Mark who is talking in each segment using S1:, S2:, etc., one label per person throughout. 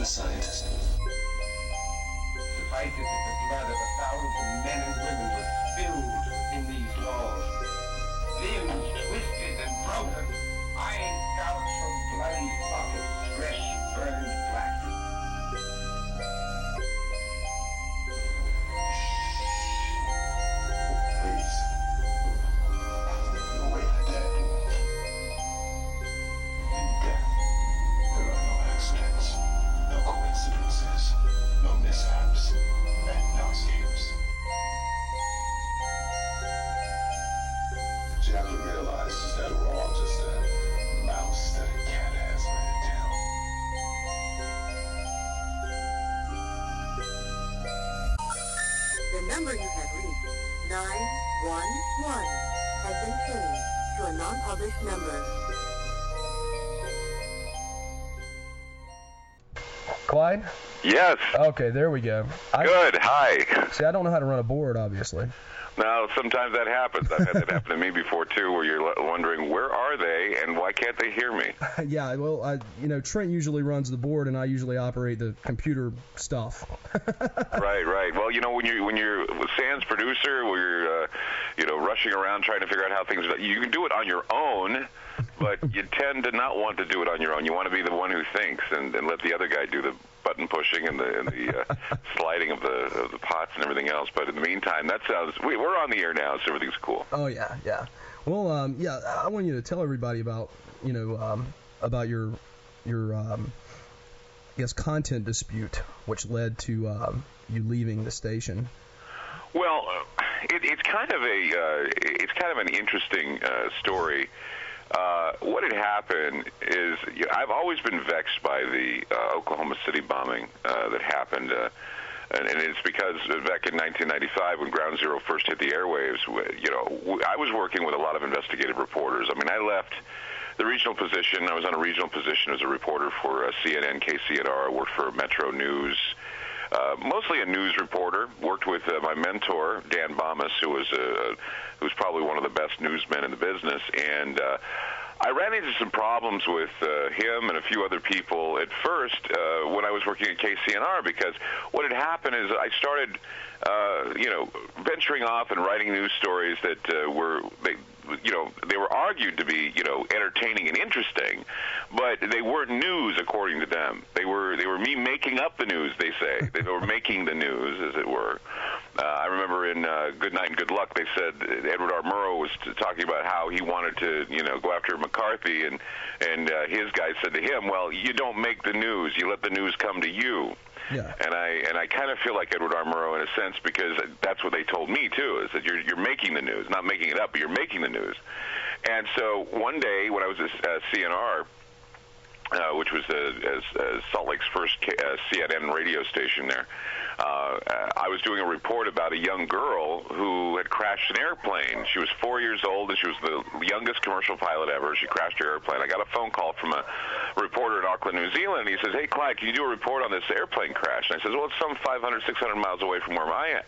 S1: a scientist.
S2: Suffice it that the blood of 1,000 men and women was spilled in these walls. Limbs twisted and broken, eyes gouged from bloody sockets, flesh burned black.
S1: Please. You wait for death. In death, there are no accidents, no coincidences, no mishaps, and no escapes. What you have to realize is that we're all just a mouse that a cat has by the tail.
S3: The number you have reached, 911, has been changed to a non-published number.
S4: Clyde?
S5: Yes.
S4: Okay, there we go.
S5: Good. Hi.
S4: See, I don't know how to run a board, obviously.
S5: Now, sometimes that happens. I've had that happen to me before, too, where you're wondering, where are they and why can't they hear me?
S4: Yeah, well, Trent usually runs the board and I usually operate the computer stuff.
S5: Right. Well, when you're a Sans producer, where you're, rushing around trying to figure out how things are, you can do it on your own, but you tend to not want to do it on your own. You want to be the one who thinks and let the other guy do the button pushing and the sliding of the pots and everything else. But in the meantime, we're on the air now, so everything's cool.
S4: Oh yeah. Well, I want you to tell everybody about about your I guess content dispute, which led to you leaving the station.
S5: Well, it's kind of an interesting story. What had happened is I've always been vexed by the Oklahoma City bombing that happened, and it's because back in 1995 when Ground Zero first hit the airwaves, I was working with a lot of investigative reporters. I mean, I left the regional position. I was on a regional position as a reporter for CNN, KCNR. I worked for Metro News. Mostly a news reporter. Worked with my mentor, Dan Bomas, who was probably one of the best newsmen in the business. And I ran into some problems with him and a few other people at first when I was working at KCNR, because what had happened is I started, venturing off and writing news stories that they were argued to be, entertaining and interesting, but they weren't news according to them. They were me making up the news, they say. They were making the news, as it were. I remember in Good Night and Good Luck, they said Edward R. Murrow was talking about how he wanted to, go after McCarthy, and his guy said to him, well, you don't make the news, you let the news come to you.
S4: Yeah.
S5: And I kind of feel like Edward R. Murrow in a sense, because that's what they told me too, is that you're making the news, not making it up, but you're making the news. And so one day when I was at CNR, which was Salt Lake's first CNN radio station there, I was doing a report about a young girl who had crashed an airplane. She was 4 years old, and she was the youngest commercial pilot ever. She crashed her airplane. I got a phone call from a reporter in Auckland, New Zealand, and he says, hey, Clyde, can you do a report on this airplane crash? And I says, well, it's some 500, 600 miles away from where I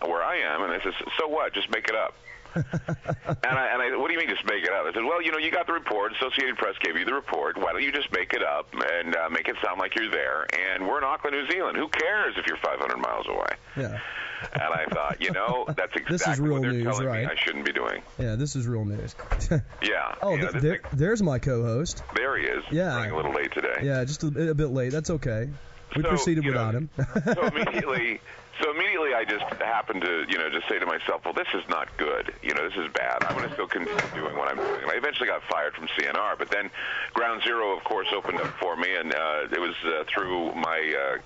S5: am. And I says, so what? Just make it up. and I, what do you mean just make it up? I said, well, you got the report. Associated Press gave you the report. Why don't you just make it up and make it sound like you're there? And we're in Auckland, New Zealand. Who cares if you're 500 miles away?
S4: Yeah.
S5: And I thought, that's exactly
S4: this is real
S5: what they're
S4: news,
S5: telling
S4: right?
S5: me I shouldn't be doing.
S4: Yeah, this is real news.
S5: Yeah.
S4: Oh, there's my co-host.
S5: There he is.
S4: Yeah.
S5: Running a little late today.
S4: Yeah, just a bit late. That's okay. We proceeded without him.
S5: So immediately I just happened to, just say to myself, well, this is not good. This is bad. I'm going to still continue doing what I'm doing. And I eventually got fired from CNR, but then Ground Zero, of course, opened up for me, and it was through my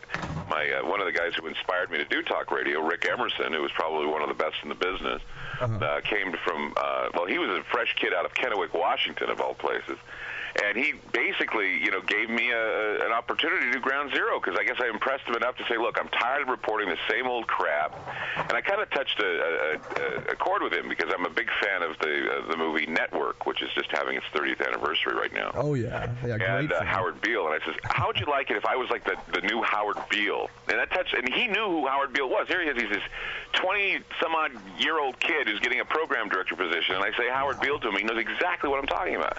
S5: one of the guys who inspired me to do talk radio, Rick Emerson, who was probably one of the best in the business, came from, he was a fresh kid out of Kennewick, Washington, of all places. And he basically, gave me an opportunity to do Ground Zero, because I guess I impressed him enough to say, look, I'm tired of reporting the same old crap. And I kind of touched a accord with him because I'm a big fan of the movie Network, which is just having its 30th anniversary right now.
S4: Oh, yeah. Great.
S5: And Howard Beale. And I says, how would you like it if I was like the new Howard Beale? And he knew who Howard Beale was. Here he is. He's this 20-some-odd-year-old kid who's getting a program director position. And I say Howard Beale to him. He knows exactly what I'm talking about.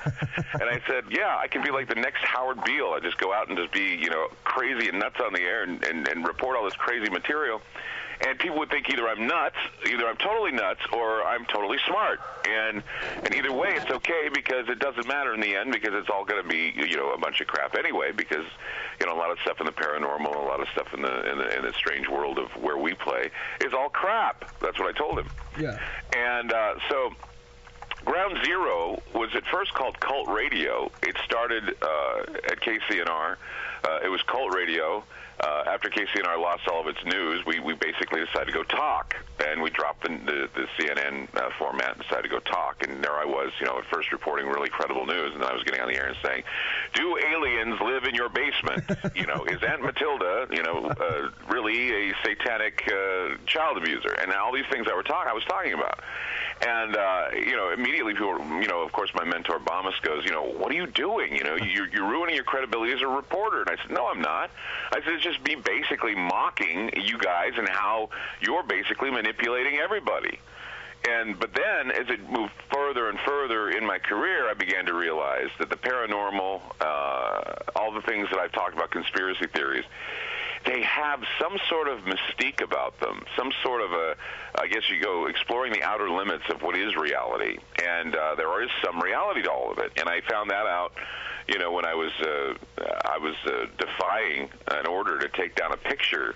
S5: And I said, yeah, I can be like the next Howard Beale. I just go out and just be, crazy and nuts on the air and report all this crazy material. And people would think either I'm nuts, either I'm totally nuts, or I'm totally smart. And either way, it's okay because it doesn't matter in the end because it's all going to be, a bunch of crap anyway because, a lot of stuff in the paranormal, a lot of stuff in the strange world of where we play is all crap. That's what I told him.
S4: Yeah.
S5: And so Ground Zero was at first called Cult Radio. It started at KCNR. It was Cult Radio. After KCNR lost all of its news, we basically decided to go talk, and we dropped the CNN format and decided to go talk. And there I was, at first reporting really credible news, and then I was getting on the air and saying, "Do aliens live in your basement? Is Aunt Matilda, really a satanic child abuser?" And all these things I was talking about. And, immediately people, of course, my mentor, Bomas, goes, what are you doing? You're ruining your credibility as a reporter. And I said, no, I'm not. I said, it's just me basically mocking you guys and how you're basically manipulating everybody. But then, as it moved further and further in my career, I began to realize that the paranormal, all the things that I've talked about, conspiracy theories, they have some sort of mystique about them, some sort of I guess you go exploring the outer limits of what is reality. And there is some reality to all of it. And I found that out, when I was defying an order to take down a picture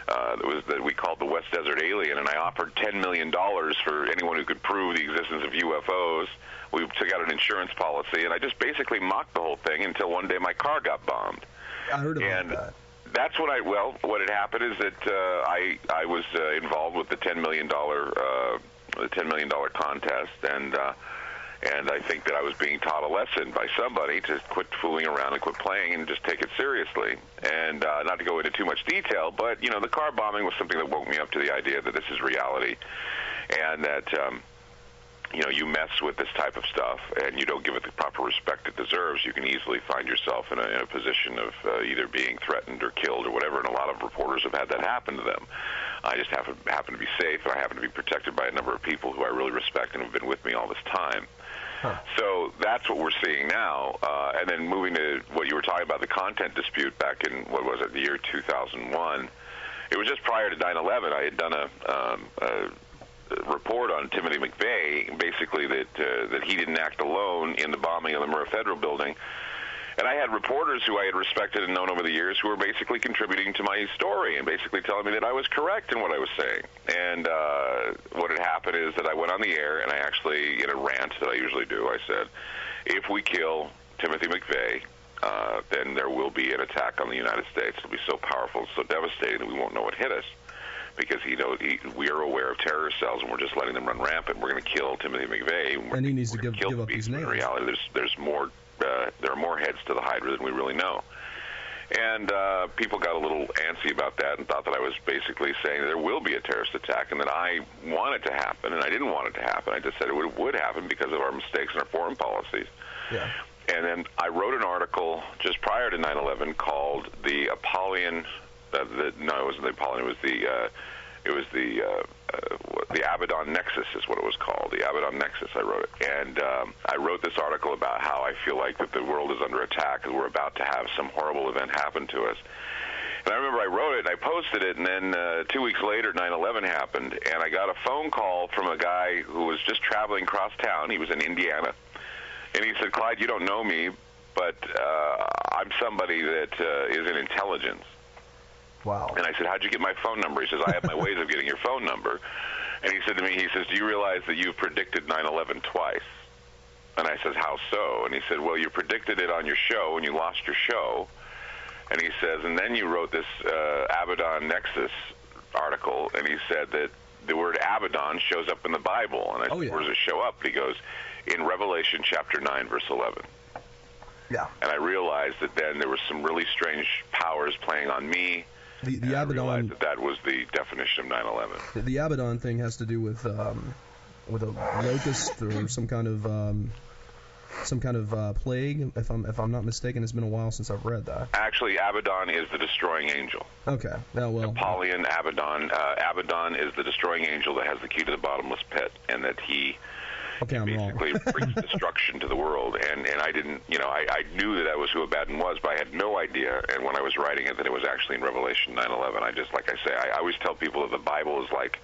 S5: that we called the West Desert Alien, and I offered $10 million for anyone who could prove the existence of UFOs. We took out an insurance policy, and I just basically mocked the whole thing until one day my car got bombed.
S4: I heard about that.
S5: That's what what had happened is that I was involved with the $10 million contest, and I think that I was being taught a lesson by somebody to quit fooling around and quit playing and just take it seriously. And not to go into too much detail, but the car bombing was something that woke me up to the idea that this is reality, and that you mess with this type of stuff and you don't give it the proper respect it deserves, you can easily find yourself in a position of either being threatened or killed or whatever, and a lot of reporters have had that happen to them. I just happen to be safe, and I happen to be protected by a number of people who I really respect and have been with me all this time. Huh. So that's what we're seeing now. And then moving to what you were talking about, the content dispute back in, the year 2001. It was just prior to 9/11. I had done a report on Timothy McVeigh, basically that he didn't act alone in the bombing of the Murrah Federal Building. And I had reporters who I had respected and known over the years who were basically contributing to my story and basically telling me that I was correct in what I was saying. And what had happened is that I went on the air, and I actually, in a rant that I usually do, I said, if we kill Timothy McVeigh, then there will be an attack on the United States. It'll be so powerful, so devastating that we won't know what hit us. Because we are aware of terror cells, and we're just letting them run rampant. We're going to kill Timothy McVeigh.
S4: And he needs to give up his name.
S5: In reality, there's more. There are more heads to the Hydra than we really know. And people got a little antsy about that and thought that I was basically saying there will be a terrorist attack and that I want it to happen, and I didn't want it to happen. I just said it would happen because of our mistakes in our foreign policies. Yeah. And then I wrote an article just prior to 9/11 called "The Apollyon." No, it wasn't the Apollyon. It was the Abaddon Nexus is what it was called. The Abaddon Nexus. I wrote it, and I wrote this article about how I feel like that the world is under attack and we're about to have some horrible event happen to us. And I remember I wrote it, and I posted it, and then 2 weeks later, 9/11 happened, and I got a phone call from a guy who was just traveling across town. He was in Indiana, and he said, "Clyde, you don't know me, but I'm somebody that is in intelligence."
S4: Wow.
S5: And I said, "How'd you get my phone number?" He says, "I have my ways of getting your phone number." And he said to me, "Do you realize that you've predicted 9/11 twice?" And I said, "How so?" And he said, "Well, you predicted it on your show, and you lost your show." And he says, "And then you wrote this Abaddon Nexus article," and he said that the word Abaddon shows up in the Bible. And I said, "Where does it show up?" And he goes, "In Revelation chapter 9, verse 11.
S4: Yeah.
S5: And I realized that then there were some really strange powers playing on me
S4: The
S5: and I
S4: Abaddon.
S5: realized that was the definition of 9/11.
S4: The Abaddon thing has to do with a locust or some kind of plague. If I'm not mistaken, it's been a while since I've read that.
S5: Actually, Abaddon is the destroying angel.
S4: Okay. Oh, well.
S5: Apollyon, Abaddon. Abaddon is the destroying angel that has the key to the bottomless pit, and that he basically brings destruction to the world. And I didn't, I knew that was who Abaddon was, but I had no idea. And when I was writing it, that it was actually in Revelation 9/11. I just, like I say, I always tell people that the Bible is like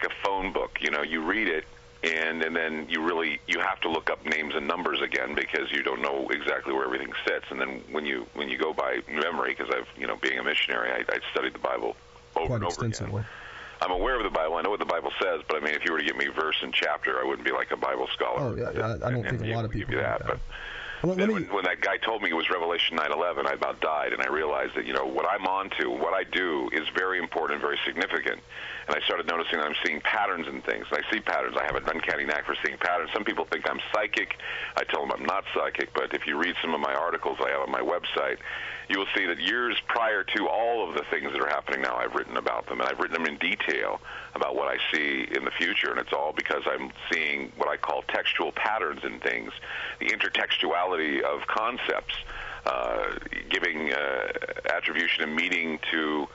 S5: a phone book. You read it, and then you have to look up names and numbers again because you don't know exactly where everything sits. And then when you go by memory, because I've being a missionary, I studied the Bible over and over again. I'm aware of the Bible. I know what the Bible says, but I mean, if you were to give me verse and chapter, I wouldn't be like a Bible scholar.
S4: Oh yeah, I don't think a lot of people
S5: do that. But when that guy told me it was Revelation 9/11, I about died, and I realized that what I'm onto, what I do, is very important and very significant. And I started noticing that I'm seeing patterns in things. And I see patterns. I have an uncanny knack for seeing patterns. Some people think I'm psychic. I tell them I'm not psychic. But if you read some of my articles I have on my website, you will see that years prior to all of the things that are happening now, I've written about them. And I've written them in detail about what I see in the future. And it's all because I'm seeing what I call textual patterns in things, the intertextuality of concepts, giving attribution and meaning to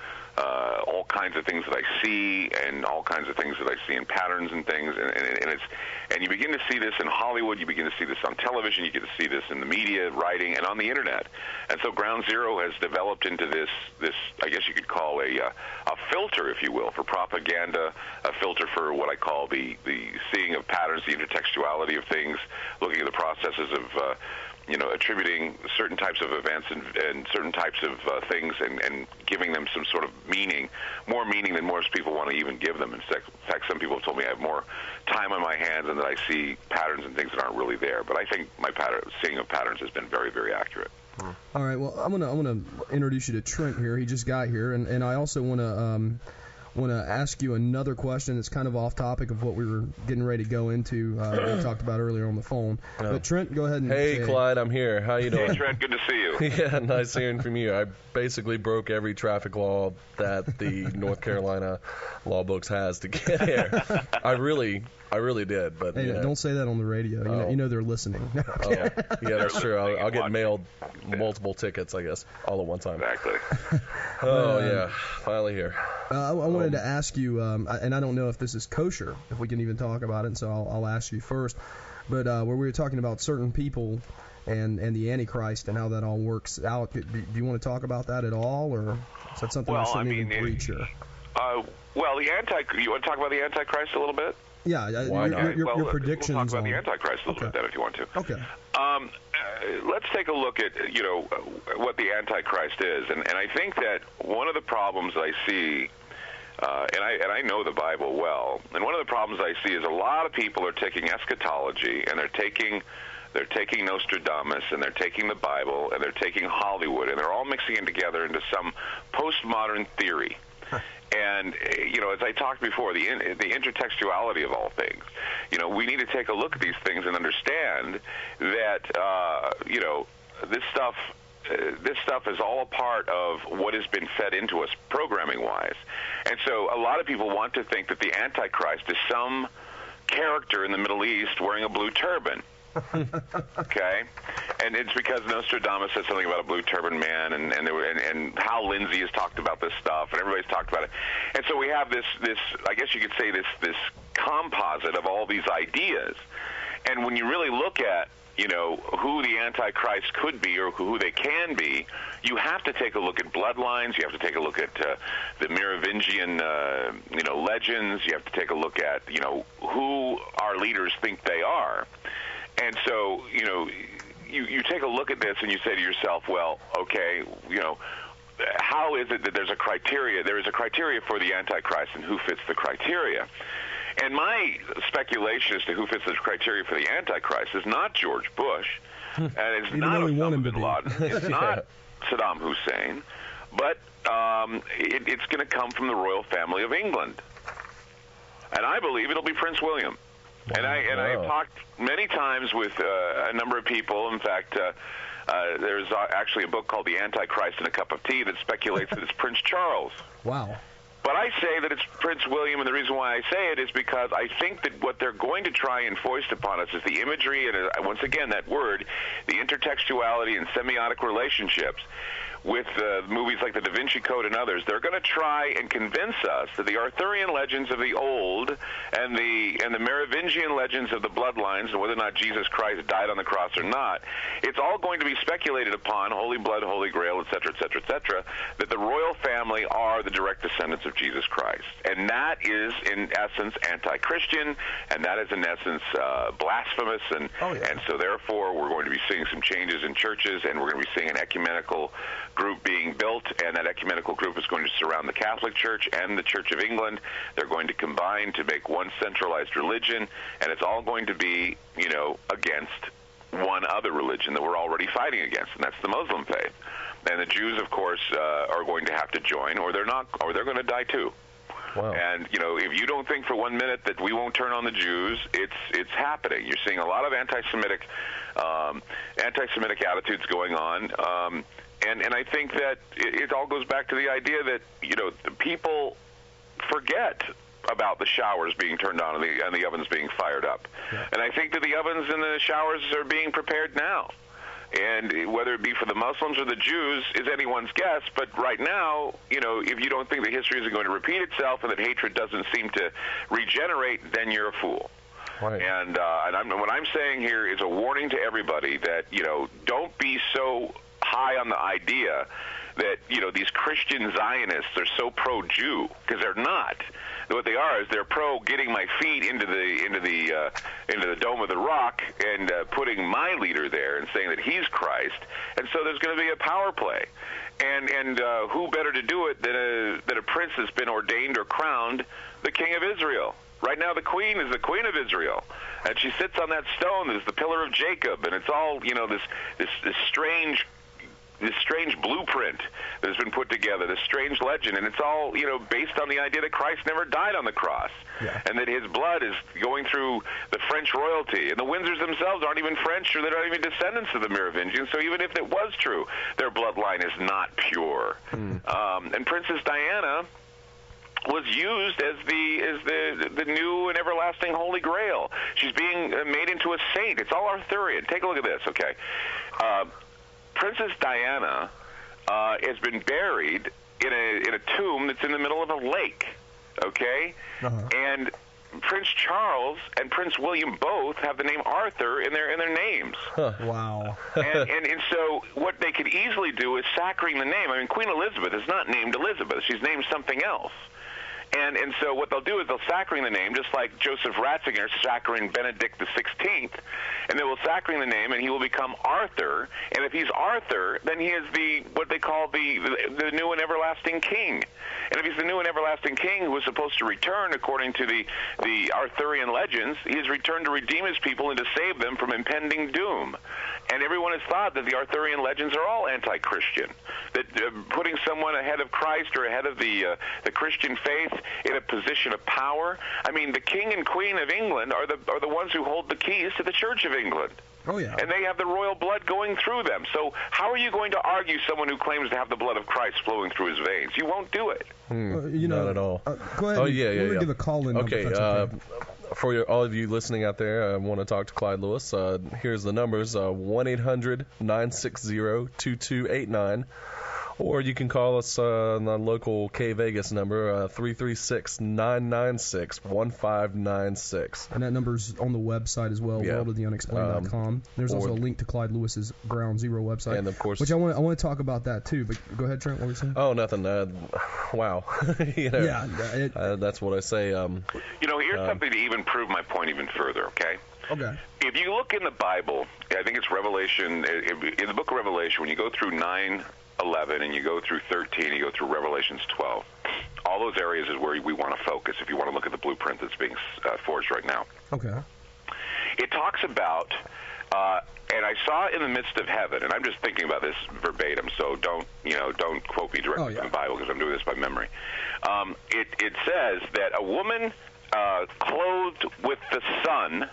S5: all kinds of things that I see, and all kinds of things that I see in patterns and things, and you begin to see this in Hollywood, you begin to see this on television, you get to see this in the media, writing, and on the internet. And so Ground Zero has developed into this I guess you could call a filter, if you will, for propaganda, a filter for what I call the seeing of patterns, the intertextuality of things, looking at the processes of attributing certain types of events and certain types of things and giving them some sort of meaning, more meaning than most people want to even give them. In fact, some people have told me I have more time on my hands and that I see patterns and things that aren't really there. But I think my seeing of patterns has been very, very accurate.
S4: All right, well, I'm gonna introduce you to Trent here. He just got here, and I also want to ask you another question that's kind of off topic of what we were getting ready to go into. We talked about earlier on the phone. Oh. But Trent, go ahead and
S6: Hey, Clyde, I'm here. How you doing?
S5: Hey, Trent, good to see you.
S6: Yeah, nice hearing from you. I basically broke every traffic law that the North Carolina law books has to get here. I really did. But
S4: hey, don't say that on the radio. You know they're listening.
S6: Oh, yeah, that's true. I'll get mailed multiple tickets, I guess, all at one time.
S5: Exactly.
S6: Yeah, finally here.
S4: I wanted to ask you, and I don't know if this is kosher, if we can even talk about it, and so I'll ask you first. But where we were talking about certain people and the Antichrist and how that all works out, do you want to talk about that at all, or is that something I shouldn't even breach here?
S5: Well, you want to talk about the Antichrist a little bit?
S4: Yeah, your predictions.
S5: We'll talk about the Antichrist a little bit then, if you want to.
S4: Okay.
S5: Let's take a look at what the Antichrist is, and I think that one of the problems I see, and I know the Bible well, and one of the problems I see is a lot of people are taking eschatology and they're taking Nostradamus, and they're taking the Bible, and they're taking Hollywood, and they're all mixing it together into some postmodern theory. And, as I talked before, the intertextuality of all things, we need to take a look at these things and understand that, this stuff is all a part of what has been fed into us programming-wise. And so a lot of people want to think that the Antichrist is some character in the Middle East wearing a blue turban. Okay, and it's because Nostradamus said something about a blue turban man, and Hal Lindsey has talked about this stuff, and everybody's talked about it, and so we have this I guess you could say this composite of all these ideas, and when you really look at who the Antichrist could be or who they can be, you have to take a look at bloodlines. You have to take a look at the Merovingian, legends. You have to take a look at, who our leaders think they are. And so, you take a look at this and you say to yourself, well, okay, how is it that there is a criteria for the Antichrist and who fits the criteria? And my speculation as to who fits the criteria for the Antichrist is not George Bush, and it's not Osama bin Laden, it's not Saddam Hussein, but it's going to come from the royal family of England. And I believe it'll be Prince William. And I've talked many times with a number of people. In fact, There's actually a book called The Antichrist in a Cup of Tea that speculates that it's Prince Charles.
S4: Wow.
S5: But I say that it's Prince William, and the reason why I say it is because I think that what they're going to try and foist upon us is the imagery, and once again, that word, the intertextuality and semiotic relationships with movies like The Da Vinci Code and others. They're going to try and convince us that the Arthurian legends of the old and the Merovingian legends of the bloodlines, and whether or not Jesus Christ died on the cross or not, it's all going to be speculated upon, Holy Blood, Holy Grail, etc., etc., etc., that the royal family are the direct descendants of Jesus Christ. And that is, in essence, anti-Christian, and that is, in essence, blasphemous, and so therefore we're going to be seeing some changes in churches, and we're going to be seeing an ecumenical group being built, and that ecumenical group is going to surround the Catholic Church and the Church of England. They're going to combine to make one centralized religion, and it's all going to be, against one other religion that we're already fighting against, and that's the Muslim faith. And the Jews, of course, are going to have to join, or they're not, or they're going to die too.
S6: Wow.
S5: And if you don't think for 1 minute that we won't turn on the Jews, it's happening. You're seeing a lot of anti-Semitic attitudes going on. And I think that it all goes back to the idea that, the people forget about the showers being turned on and the ovens being fired up. Yeah. And I think that the ovens and the showers are being prepared now. And whether it be for the Muslims or the Jews is anyone's guess, but right now, if you don't think that history isn't going to repeat itself and that hatred doesn't seem to regenerate, then you're a fool. Right. And what I'm saying here is a warning to everybody that, don't be so high on the idea that these Christian Zionists are so pro-Jew, because they're not. What they are is they're pro getting my feet into the Dome of the Rock and putting my leader there and saying that he's Christ, and so there's going to be a power play, and who better to do it than a prince that's been ordained or crowned the King of Israel. Right now, the Queen is the Queen of Israel, and she sits on that stone. There's the Pillar of Jacob, and it's all this strange blueprint that has been put together, this strange legend, and it's all, based on the idea that Christ never died on the cross, and that his blood is going through the French royalty. And the Windsors themselves aren't even French, or they're not even descendants of the Merovingians, so even if it was true, their bloodline is not pure. And Princess Diana was used as the new and everlasting Holy Grail. She's being made into a saint. It's all Arthurian. Take a look at this, okay? Princess Diana has been buried in a tomb that's in the middle of a lake, okay? And Prince Charles and Prince William both have the name Arthur in their names.
S4: Wow.
S5: and so what they could easily do is saccharine the name. I mean, Queen Elizabeth is not named Elizabeth. She's named something else. And so what they'll do is they'll saccharine the name, just like Joseph Ratzinger saccharined Benedict XVI, and they will saccharine the name, and he will become Arthur. And if he's Arthur, then he is what they call the new and everlasting king. And if he's the new and everlasting king who is supposed to return, according to the Arthurian legends, he has returned to redeem his people and to save them from impending doom. And everyone has thought that the Arthurian legends are all anti-Christian, that putting someone ahead of Christ or ahead of the Christian faith in a position of power. I mean, the King and Queen of England are the ones who hold the keys to the Church of England.
S4: Oh, yeah.
S5: And they have the royal blood going through them. So how are you going to argue someone who claims to have the blood of Christ flowing through his veins? You won't do it.
S6: Not at all.
S4: Go ahead.
S6: Oh, yeah.
S4: Give a call in.
S6: Okay. For all of you listening out there, I want to talk to Clyde Lewis. Here's the numbers: 1-800-960-2289. Or you can call us on the local K Vegas number, 336-996-1596.
S4: And that number's on the website as well, worldoftheunexplained.com. There's also a link to Clyde Lewis's Ground Zero website.
S6: And, of course...
S4: Which I want to talk about that, too. But go ahead, Trent, what were you saying?
S6: Oh, nothing. Wow. That's what I say.
S5: Here's something to even prove my point even further, okay?
S4: Okay.
S5: If you look in the Bible, I think it's Revelation, in the book of Revelation, when you go through 9... 11, and you go through 13, you go through Revelations 12. All those areas is where we want to focus if you want to look at the blueprint that's being forged right now.
S4: Okay.
S5: It talks about, and I saw in the midst of heaven, and I'm just thinking about this verbatim, so don't quote me directly from the Bible because I'm doing this by memory. It says that a woman clothed with the sun,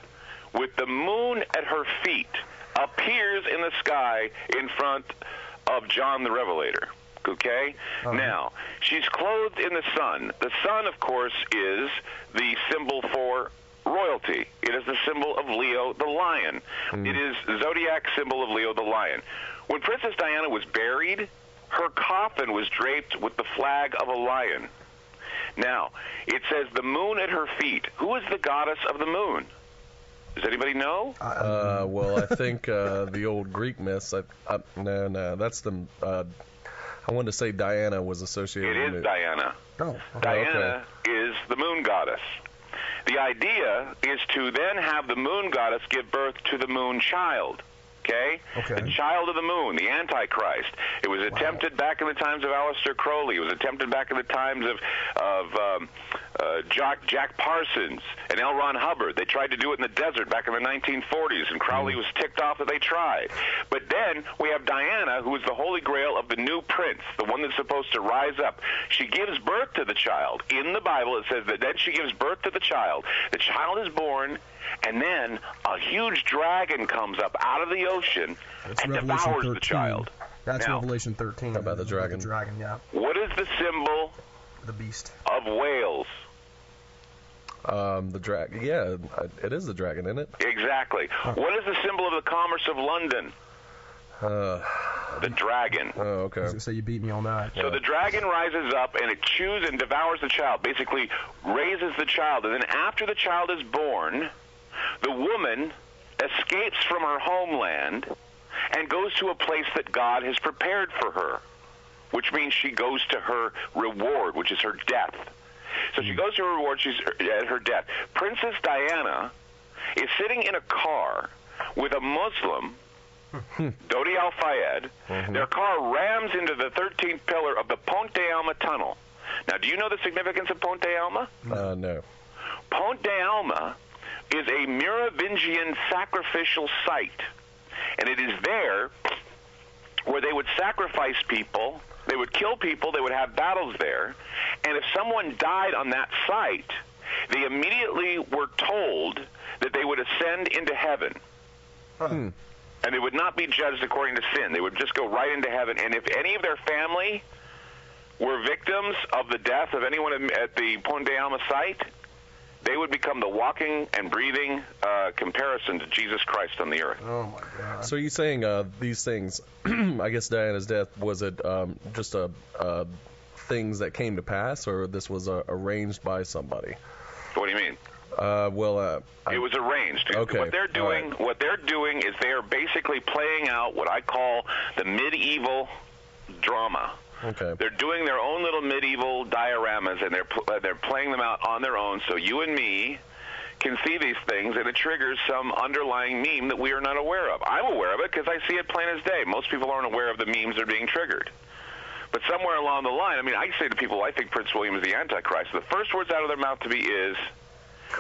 S5: with the moon at her feet, appears in the sky in front of John the Revelator. Okay? Now, she's clothed in the sun. The sun, of course, is the symbol for royalty. It is the symbol of Leo the lion. It is the zodiac symbol of Leo the lion. When Princess Diana was buried, her coffin was draped with the flag of a lion. Now, it says the moon at her feet. Who is the goddess of the moon? Does anybody know?
S6: Well, I think the old Greek myths. No, that's the. I wanted to say Diana was associated with it.
S5: It is Diana.
S4: Oh.
S5: Diana is the moon goddess. The idea is to then have the moon goddess give birth to the moon child. Okay? The child of the moon, the Antichrist. It was attempted back in the times of Aleister Crowley. It was attempted back in the times of Jack Parsons and L. Ron Hubbard. They tried to do it in the desert back in the 1940s, and Crowley was ticked off that they tried. But then we have Diana, who is the holy grail of the new prince, the one that's supposed to rise up. She gives birth to the child. In the Bible, it says that then she gives birth to the child. The child is born, and then a huge dragon comes up out of the ocean and devours the child.
S4: That's Revelation 13.
S6: How about the dragon?
S4: The dragon, yeah.
S5: What is the symbol
S4: The beast.
S5: of Wales?
S6: The dragon. Yeah, it is the dragon, isn't it?
S5: Exactly. What is the symbol of the commerce of London? The dragon.
S6: Oh, okay.
S4: I was going to say you beat me on that.
S5: So the dragon rises up and it chews and devours the child, basically raises the child. And then after the child is born, the woman escapes from her homeland and goes to a place that God has prepared for her, which means she goes to her reward, which is her death. So she goes to her reward, she's at her death. Princess Diana is sitting in a car with a Muslim, Dodi Al-Fayed. Their car rams into the 13th pillar of the Ponte Alma tunnel. Now, do you know the significance of Ponte Alma?
S6: No.
S5: Ponte Alma is a Merovingian sacrificial site, and it is there where they would sacrifice people, they would kill people, they would have battles there, and if someone died on that site, they immediately were told that they would ascend into heaven. And they would not be judged according to sin. They would just go right into heaven. And if any of their family were victims of the death of anyone at the Ponte Alma site, they would become the walking and breathing comparison to Jesus Christ on the earth.
S4: Oh, my God.
S6: So you're saying these things, I guess Diana's death, was it just things that came to pass, or this was arranged by somebody?
S5: What do you mean?
S6: It
S5: was arranged.
S6: Okay.
S5: What they're doing is they are basically playing out what I call the medieval drama.
S6: Okay.
S5: They're doing their own little medieval dioramas, and they're playing them out on their own, so you and me can see these things, and it triggers some underlying meme that we are not aware of. I'm aware of it because I see it plain as day. Most people aren't aware of the memes that are being triggered. But somewhere along the line, I mean, I say to people, I think Prince William is the Antichrist. The first words out of their mouth to me is,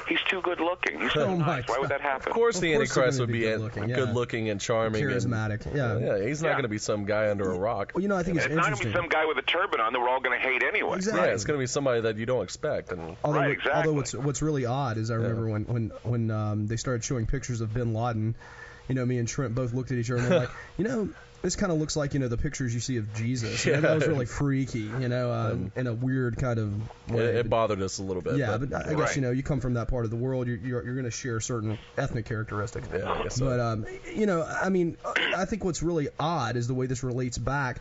S5: he's too good looking. He's so nice. Why would that happen?
S6: Of course the Antichrist would be
S4: good
S6: looking and charming.
S4: Charismatic,
S6: Yeah, he's not going to be some guy under a rock.
S4: Well, I think it's
S5: not going to be some guy with a turban on that we're all going to hate anyway.
S4: Exactly.
S6: Yeah, it's going to be somebody that you don't expect.
S4: Although what's really odd is I remember when they started showing pictures of Bin Laden, me and Trent both looked at each other and we're like, this kind of looks like, the pictures you see of Jesus. That was really freaky, in a weird kind of way.
S6: It bothered us a little bit.
S4: Yeah, but I guess, you come from that part of the world, you're going to share certain ethnic characteristics.
S6: Yeah, I guess so.
S4: But, I think what's really odd is the way this relates back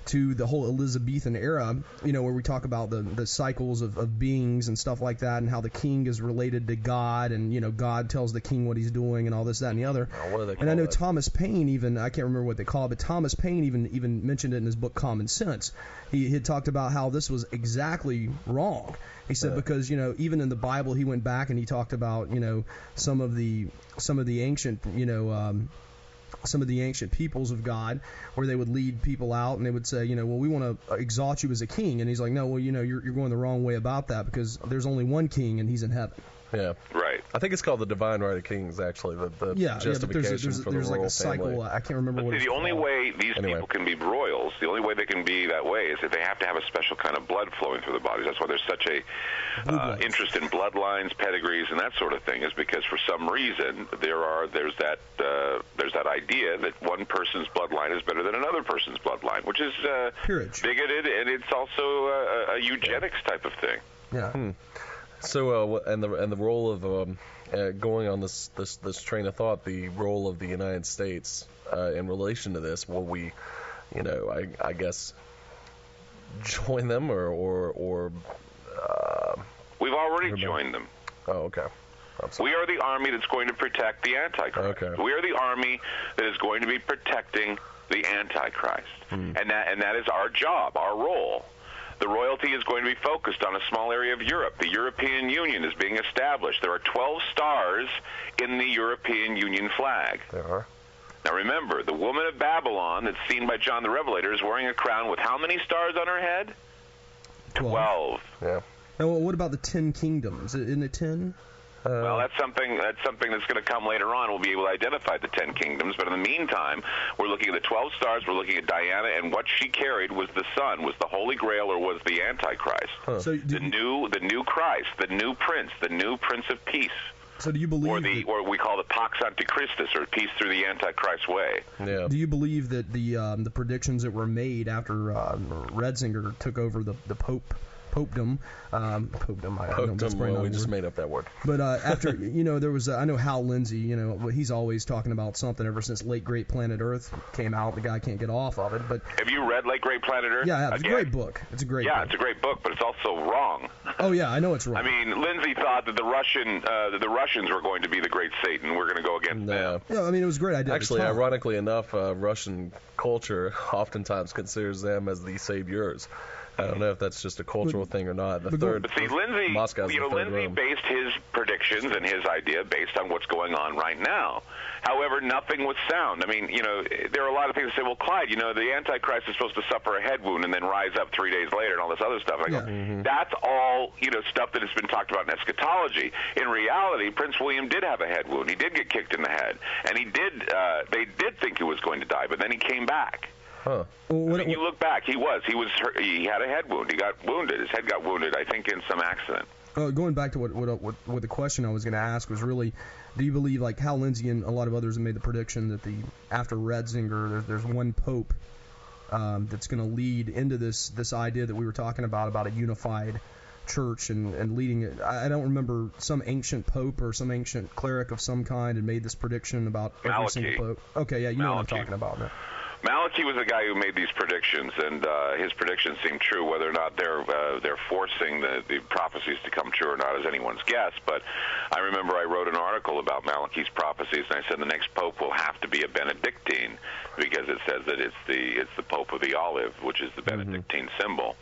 S4: to the whole Elizabethan era, where we talk about the cycles of beings and stuff like that, and how the king is related to God, and God tells the king what he's doing, and all this, that, and the other.
S6: What do they call
S4: and I know
S6: it?
S4: Thomas Paine I can't remember what they call it, but Thomas Paine even mentioned it in his book Common Sense. He had talked about how this was exactly wrong. He said because even in the Bible he went back and he talked about some of the ancient some of the ancient peoples of God, where they would lead people out and they would say, well, we want to exalt you as a king. And he's like, no, well, you're going the wrong way about that, because there's only one king and he's in heaven.
S6: Yeah.
S5: Right.
S6: I think it's called the Divine Right of Kings, actually. The justification for the
S4: there's
S6: royal
S4: like a cycle.
S6: family.
S4: I can't remember what
S5: See,
S4: it's
S5: the only
S4: called.
S5: way these people can be royals, the only way they can be that way is if they have to have a special kind of blood flowing through the bodies. That's why there's such a interest in bloodlines, pedigrees, and that sort of thing, is because for some reason there's that idea that one person's bloodline is better than another person's bloodline, which is bigoted, and it's also a eugenics type of thing.
S4: Yeah.
S6: So, and the role of going on this train of thought, the role of the United States in relation to this, will we, I guess, join them or
S5: we've already joined them.
S6: Oh, okay.
S5: We are the army that's going to protect the Antichrist.
S6: Okay.
S5: We are the army that is going to be protecting the Antichrist, and that is our job, our role. The royalty is going to be focused on a small area of Europe. The European Union is being established. There are 12 stars in the European Union flag.
S6: There are.
S5: Now remember, the woman of Babylon that's seen by John the Revelator is wearing a crown with how many stars on her head? 12.
S6: Yeah.
S4: Now, what about the 10 kingdoms? Isn't it 10?
S5: Well, that's something that's going to come later on. We'll be able to identify the 10 kingdoms, but in the meantime, we're looking at the 12 stars. We're looking at Diana, and what she carried was the sun, was the Holy Grail, or was the Antichrist.
S4: So
S5: the new Christ, the new Prince of Peace.
S4: So do you believe,
S5: or we call it Pax Antichristus, or peace through the Antichrist way?
S6: Yeah.
S4: Do you believe that the predictions that were made after Ratzinger took over the popedom,
S6: we just made up that word.
S4: But after, there was, I know Hal Lindsey, he's always talking about something ever since Late Great Planet Earth came out. The guy can't get off of it. But
S5: have you read Late Great Planet Earth?
S4: Yeah, it's a great book. It's a great book.
S5: It's a great book, but it's also wrong.
S4: Oh, yeah, I know it's wrong.
S5: I mean, Lindsey thought that the Russians were going to be the great Satan. We're going to go against them.
S4: Yeah, I mean, it was a great idea.
S6: Actually, ironically enough, Russian culture oftentimes considers them as the saviors. I don't know if that's just a cultural thing or not.
S5: But see, Lindsey based his predictions and his idea based on what's going on right now. However, nothing was sound. I mean, there are a lot of things that say, well, Clyde, the Antichrist is supposed to suffer a head wound and then rise up 3 days later and all this other stuff. And I go, that's all, stuff that has been talked about in eschatology. In reality, Prince William did have a head wound. He did get kicked in the head. And they did think he was going to die, but then he came back.
S6: Huh.
S5: When you look back, he was hurt. He had a head wound. He got wounded. His head got wounded, I think, in some accident.
S4: Going back to what the question I was going to ask was really, do you believe, like Hal Lindsey and a lot of others have made the prediction that after Ratzinger, there's one pope that's going to lead into this idea that we were talking about a unified church and leading it. I don't remember, some ancient pope or some ancient cleric of some kind had made this prediction about every single pope. Okay, yeah, you know what I'm talking about now.
S5: Malachi was the guy who made these predictions, and his predictions seem true. Whether or not they're forcing the prophecies to come true or not is anyone's guess. But I remember I wrote an article about Malachi's prophecies, and I said the next pope will have to be a Benedictine, because it says that it's the Pope of the Olive, which is the Benedictine symbol.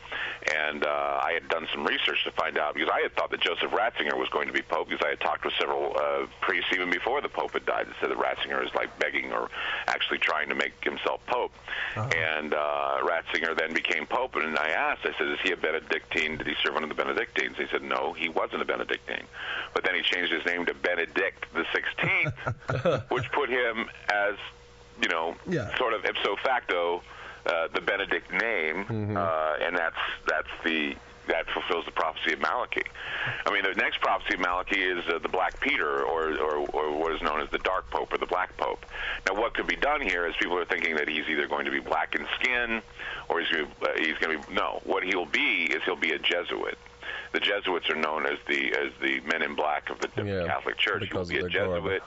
S5: And I had done some research to find out, because I had thought that Joseph Ratzinger was going to be Pope, because I had talked with several priests even before the Pope had died that said that Ratzinger is like begging or actually trying to make himself Pope. And Ratzinger then became Pope, and I said, is he a Benedictine? Did he serve under the Benedictines? He said, no, he wasn't a Benedictine. But then he changed his name to Benedict the 16th, which put him as, sort of ipso facto the Benedict name, and that fulfills the prophecy of Malachi. I mean, the next prophecy of Malachi is the Black Peter, or what is known as the Dark Pope or the Black Pope. Now, what could be done here is people are thinking that he's either going to be black in skin, or he's going to be what he'll be is he'll be a Jesuit. The Jesuits are known as the men in black of the Catholic Church. He'll be a Jesuit.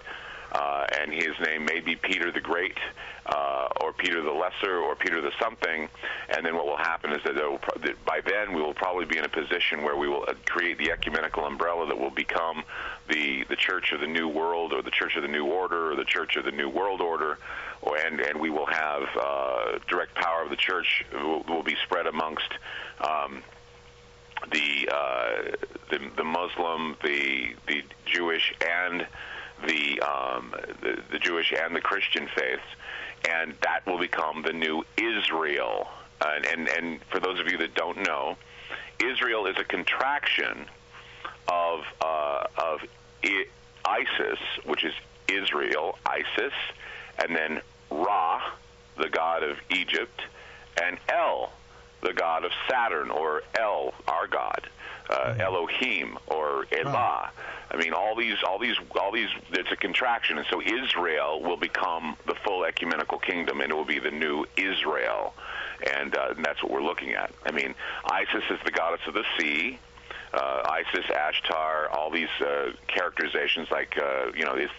S5: And his name may be Peter the Great, or Peter the Lesser, or Peter the something. And then what will happen is that by then we will probably be in a position where we will create the ecumenical umbrella that will become the Church of the New World, or the Church of the New Order, or the Church of the New World Order, and we will have direct power of the Church will be spread amongst the Muslim, the Jewish, and the Jewish and the Christian faiths, and that will become the new Israel. And for those of you that don't know, Israel is a contraction of Isis, which is Israel, Isis, and then Ra, the god of Egypt, and El, the god of Saturn, or El, our god, Elohim, or Elah. I mean, all these. It's a contraction, and so Israel will become the full ecumenical kingdom, and it will be the new Israel, and that's what we're looking at. I mean, Isis is the goddess of the sea. Isis, Ashtar, all these characterizations, like it's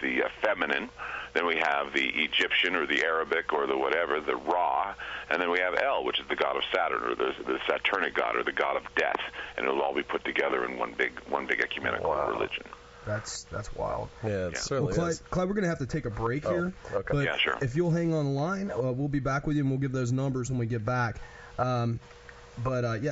S5: the feminine. Then we have the Egyptian or the Arabic or the whatever, the Ra, and then we have El, which is the god of Saturn, or the Saturnic god, or the god of death, and it'll all be put together in one big ecumenical religion.
S4: That's wild.
S6: Yeah, it certainly is.
S4: Clyde, we're going to have to take a break here.
S6: Okay.
S4: But
S5: yeah, sure.
S4: If you'll hang on the line, we'll be back with you, and we'll give those numbers when we get back. But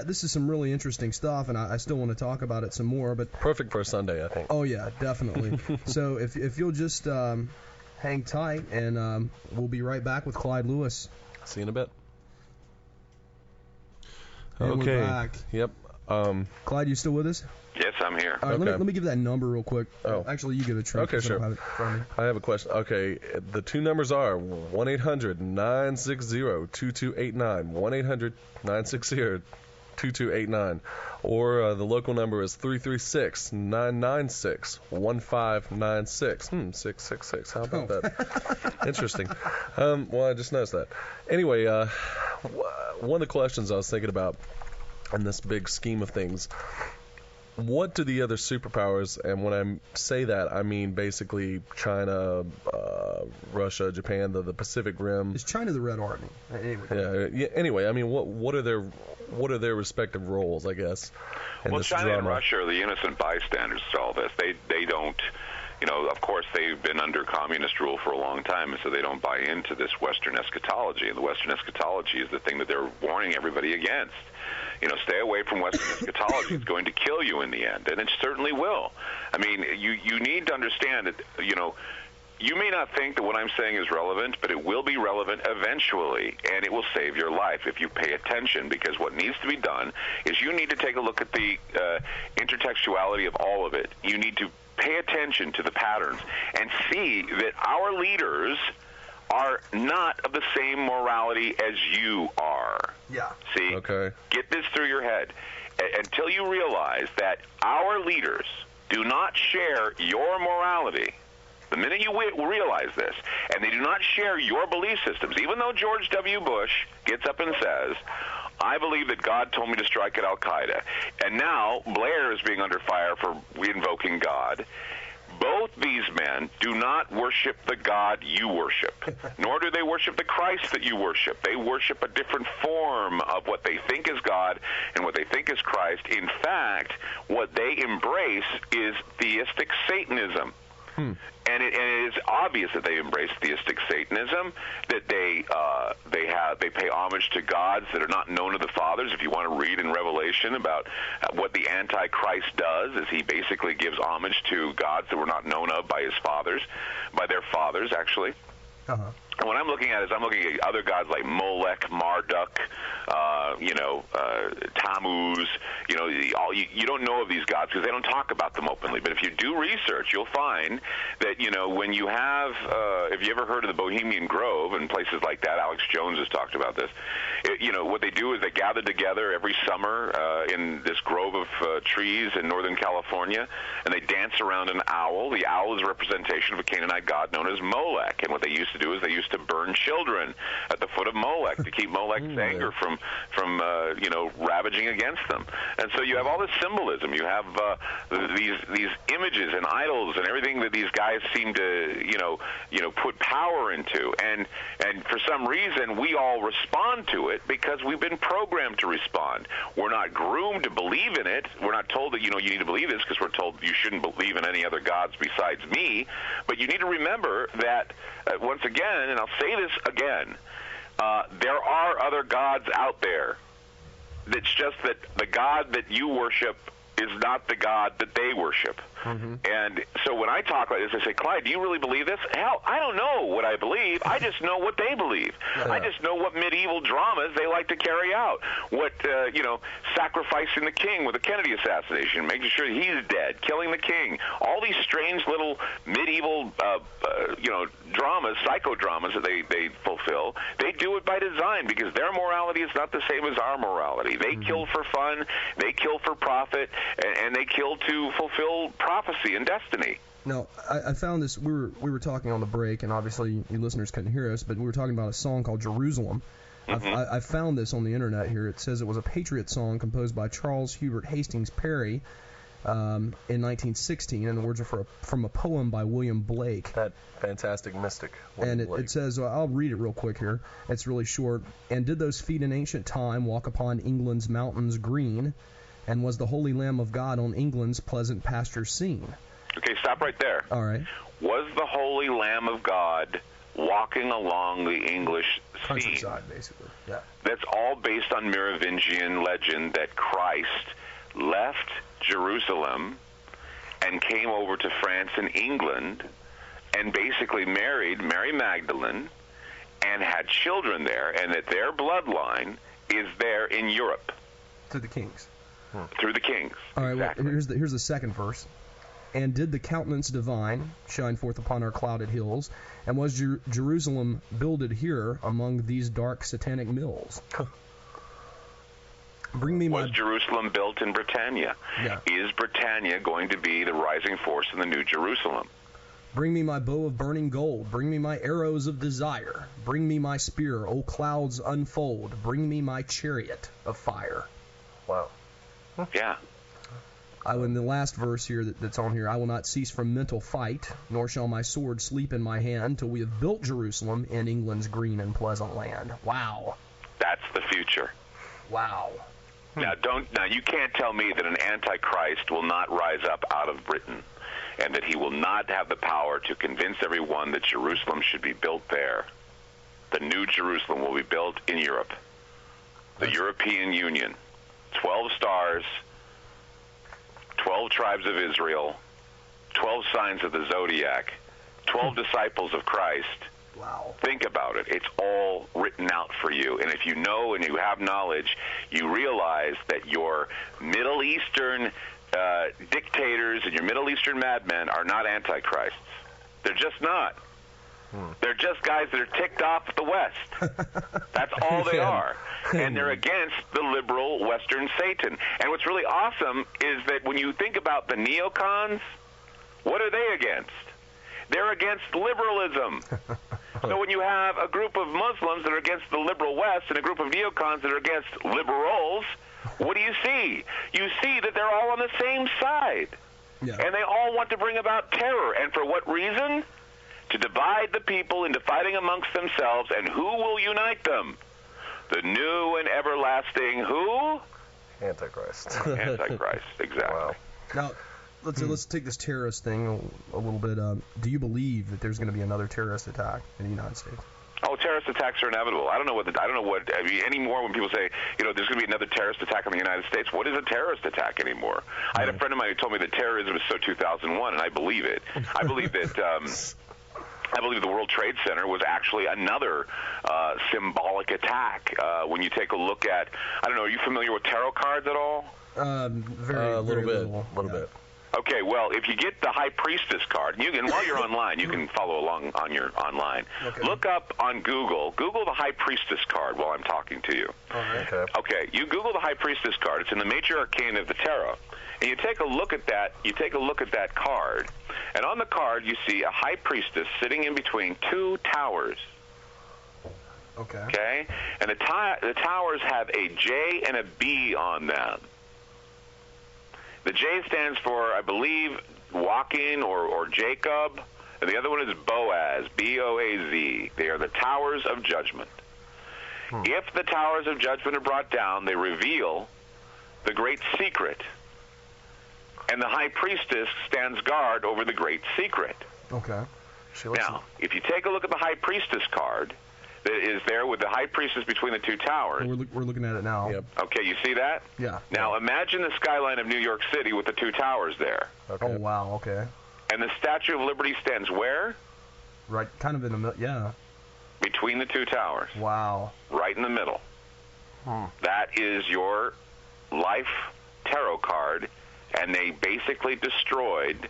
S4: this is some really interesting stuff, and I still want to talk about it some more. But
S6: perfect for a Sunday, I think.
S4: Oh, yeah, definitely. So if you'll just hang tight, and we'll be right back with Clyde Lewis.
S6: See you in a bit.
S4: And
S6: okay.
S4: We're back.
S6: Yep.
S4: Clyde, you still with us?
S5: Yes, I'm here.
S4: All right,
S6: Okay.
S4: let me give that number real quick.
S6: Oh.
S4: Actually, you give it a try.
S6: Okay, sure.
S4: I don't have it in front of me.
S6: I have a question. Okay, the two numbers are 1-800-960-2289, 1-800-960-2289, or the local number is 336-996-1596. 666. How about that? Interesting. Well, I just noticed that. Anyway, one of the questions I was thinking about in this big scheme of things, what do the other superpowers, and when I say that, I mean basically China, Russia, Japan, the Pacific Rim.
S4: Is China the Red Army? Anyway.
S6: Yeah. Anyway, I mean, what are their respective roles, I guess, in
S5: Well,
S6: this
S5: China
S6: drama?
S5: and Russia are the innocent bystanders to all this. They don't, of course they've been under communist rule for a long time, and so they don't buy into this Western eschatology. And the Western eschatology is the thing that they're warning everybody against. Stay away from Western eschatology. It's going to kill you in the end, and it certainly will. I mean, you need to understand that, you may not think that what I'm saying is relevant, but it will be relevant eventually, and it will save your life if you pay attention, because what needs to be done is you need to take a look at the intertextuality of all of it. You need to pay attention to the patterns and see that our leaders are not of the same morality as you are.
S4: Yeah.
S5: See?
S6: Okay.
S5: Get this through your head. Until you realize that our leaders do not share your morality, the minute you realize this, and they do not share your belief systems, even though George W. Bush gets up and says, I believe that God told me to strike at Al-Qaeda, and now Blair is being under fire for invoking God, both these men do not worship the God you worship, nor do they worship the Christ that you worship. They worship a different form of what they think is God and what they think is Christ. In fact, what they embrace is theistic Satanism. And it is obvious that they embrace theistic Satanism, that they pay homage to gods that are not known to the fathers. If you want to read in Revelation about what the Antichrist does, is he basically gives homage to gods that were not known of by his fathers, by their fathers actually.
S4: Uh-huh.
S5: And what I'm looking at is I'm looking at other gods like Molech, Marduk, Tammuz. You don't know of these gods because they don't talk about them openly. But if you do research, you'll find that, when you have, if you ever heard of the Bohemian Grove and places like that, Alex Jones has talked about this, what they do is they gather together every summer in this grove of trees in Northern California, and they dance around an owl. The owl is a representation of a Canaanite god known as Molech. And what they used to do is they used to burn children at the foot of Molech to keep Molech's anger from ravaging against them. And so you have all this symbolism. You have these images and idols and everything that these guys seem to put power into. And for some reason we all respond to it because we've been programmed to respond. We're not groomed to believe in it. We're not told that you need to believe this because we're told you shouldn't believe in any other gods besides me. But you need to remember that once again, and I'll say this again, there are other gods out there. It's just that the God that you worship is not the God that they worship. And so when I talk like this, I say, Clyde, do you really believe this? Hell, I don't know what I believe. I just know what they believe. I just know what medieval dramas they like to carry out. What, sacrificing the king with the Kennedy assassination, making sure he's dead, killing the king. All these strange little medieval, dramas, psychodramas that they fulfill, they do it by design because their morality is not the same as our morality. They kill for fun, they kill for profit, and they kill to fulfill prophecy and destiny.
S4: Now, I found this. We were talking on the break, and obviously you listeners couldn't hear us, but we were talking about a song called Jerusalem. I found this on the internet here. It says it was a Patriot Song composed by Charles Hubert Hastings Perry in 1916, and the words are from a poem by William Blake. That
S6: fantastic mystic.
S4: And it says, I'll read it real quick here. It's really short. And did those feet in ancient time walk upon England's mountains green? And was the Holy Lamb of God on England's pleasant pastures seen?
S5: Okay, stop right there.
S4: All right.
S5: Was the Holy Lamb of God walking along the English scene?
S4: Countryside, basically. Yeah.
S5: That's all based on Merovingian legend that Christ left Jerusalem and came over to France and England and basically married Mary Magdalene and had children there, and that their bloodline is there in Europe.
S4: To the kings.
S5: Through the kings.
S4: All right,
S5: exactly.
S4: Well, here's the second verse. And did the countenance divine shine forth upon our clouded hills, and was Jerusalem builded here among these dark satanic mills?
S5: Was Jerusalem built in Britannia?
S4: Yeah.
S5: Is Britannia going to be the rising force in the New Jerusalem?
S4: Bring me my bow of burning gold. Bring me my arrows of desire. Bring me my spear, O clouds unfold. Bring me my chariot of fire.
S6: Wow.
S5: Yeah.
S4: In the last verse here that's on here, I will not cease from mental fight, nor shall my sword sleep in my hand, till we have built Jerusalem in England's green and pleasant land. Wow.
S5: That's the future.
S4: Wow.
S5: Now you can't tell me that an antichrist will not rise up out of Britain, and that he will not have the power to convince everyone that Jerusalem should be built there. The New Jerusalem will be built in Europe. The European Union. 12 stars, 12 tribes of Israel, 12 signs of the zodiac, 12 disciples of Christ.
S4: Wow.
S5: Think about it. It's all written out for you. And if you know and you have knowledge, you realize that your Middle Eastern dictators and your Middle Eastern madmen are not antichrists. They're just not. They're just guys that are ticked off at the West. That's all they are. And they're against the liberal Western Satan. And what's really awesome is that when you think about the neocons, what are they against? They're against liberalism. So when you have a group of Muslims that are against the liberal West and a group of neocons that are against liberals, what do you see? You see that they're all on the same side.
S4: Yeah.
S5: And they all want to bring about terror. And for what reason? To divide the people into fighting amongst themselves. And who will unite them? The new and everlasting who?
S6: Antichrist.
S5: Antichrist, exactly.
S6: Wow.
S4: Now, let's take this terrorist thing a little bit. Do you believe that there's going to be another terrorist attack in the United States?
S5: Oh, terrorist attacks are inevitable. I don't know anymore when people say, there's going to be another terrorist attack on the United States. What is a terrorist attack anymore? I had a friend of mine who told me that terrorism is so 2001, and I believe it. I believe that I believe the World Trade Center was actually another symbolic attack. When you take a look at, I don't know, are you familiar with tarot cards at all?
S6: A little bit.
S5: Okay, well, if you get the High Priestess card, and while you're online, you can follow along on your online.
S4: Okay.
S5: Look up on Google the High Priestess card while I'm talking to you.
S4: All right.
S5: Okay, you Google the High Priestess card. It's in the Major Arcana of the Tarot. And you take a look at that card, and on the card you see a high priestess sitting in between two towers. Okay? And the towers have a J and a B on them. The J stands for, I believe, Joaquin or Jacob, and the other one is Boaz, B-O-A-Z. They are the towers of judgment. If the towers of judgment are brought down, they reveal the great secret. And the high priestess stands guard over the great secret.
S4: Okay.
S5: Now, if you take a look at the high priestess card, that is there with the high priestess between the two towers.
S4: We're looking at it now.
S6: Yep.
S5: Okay, you see that?
S4: Yeah.
S5: Now imagine the skyline of New York City with the two towers there.
S6: Okay.
S4: Oh, wow, okay.
S5: And the Statue of Liberty stands where?
S4: Right, kind of in the middle, yeah.
S5: Between the two towers.
S4: Wow.
S5: Right in the middle. That is your life tarot card, and they basically destroyed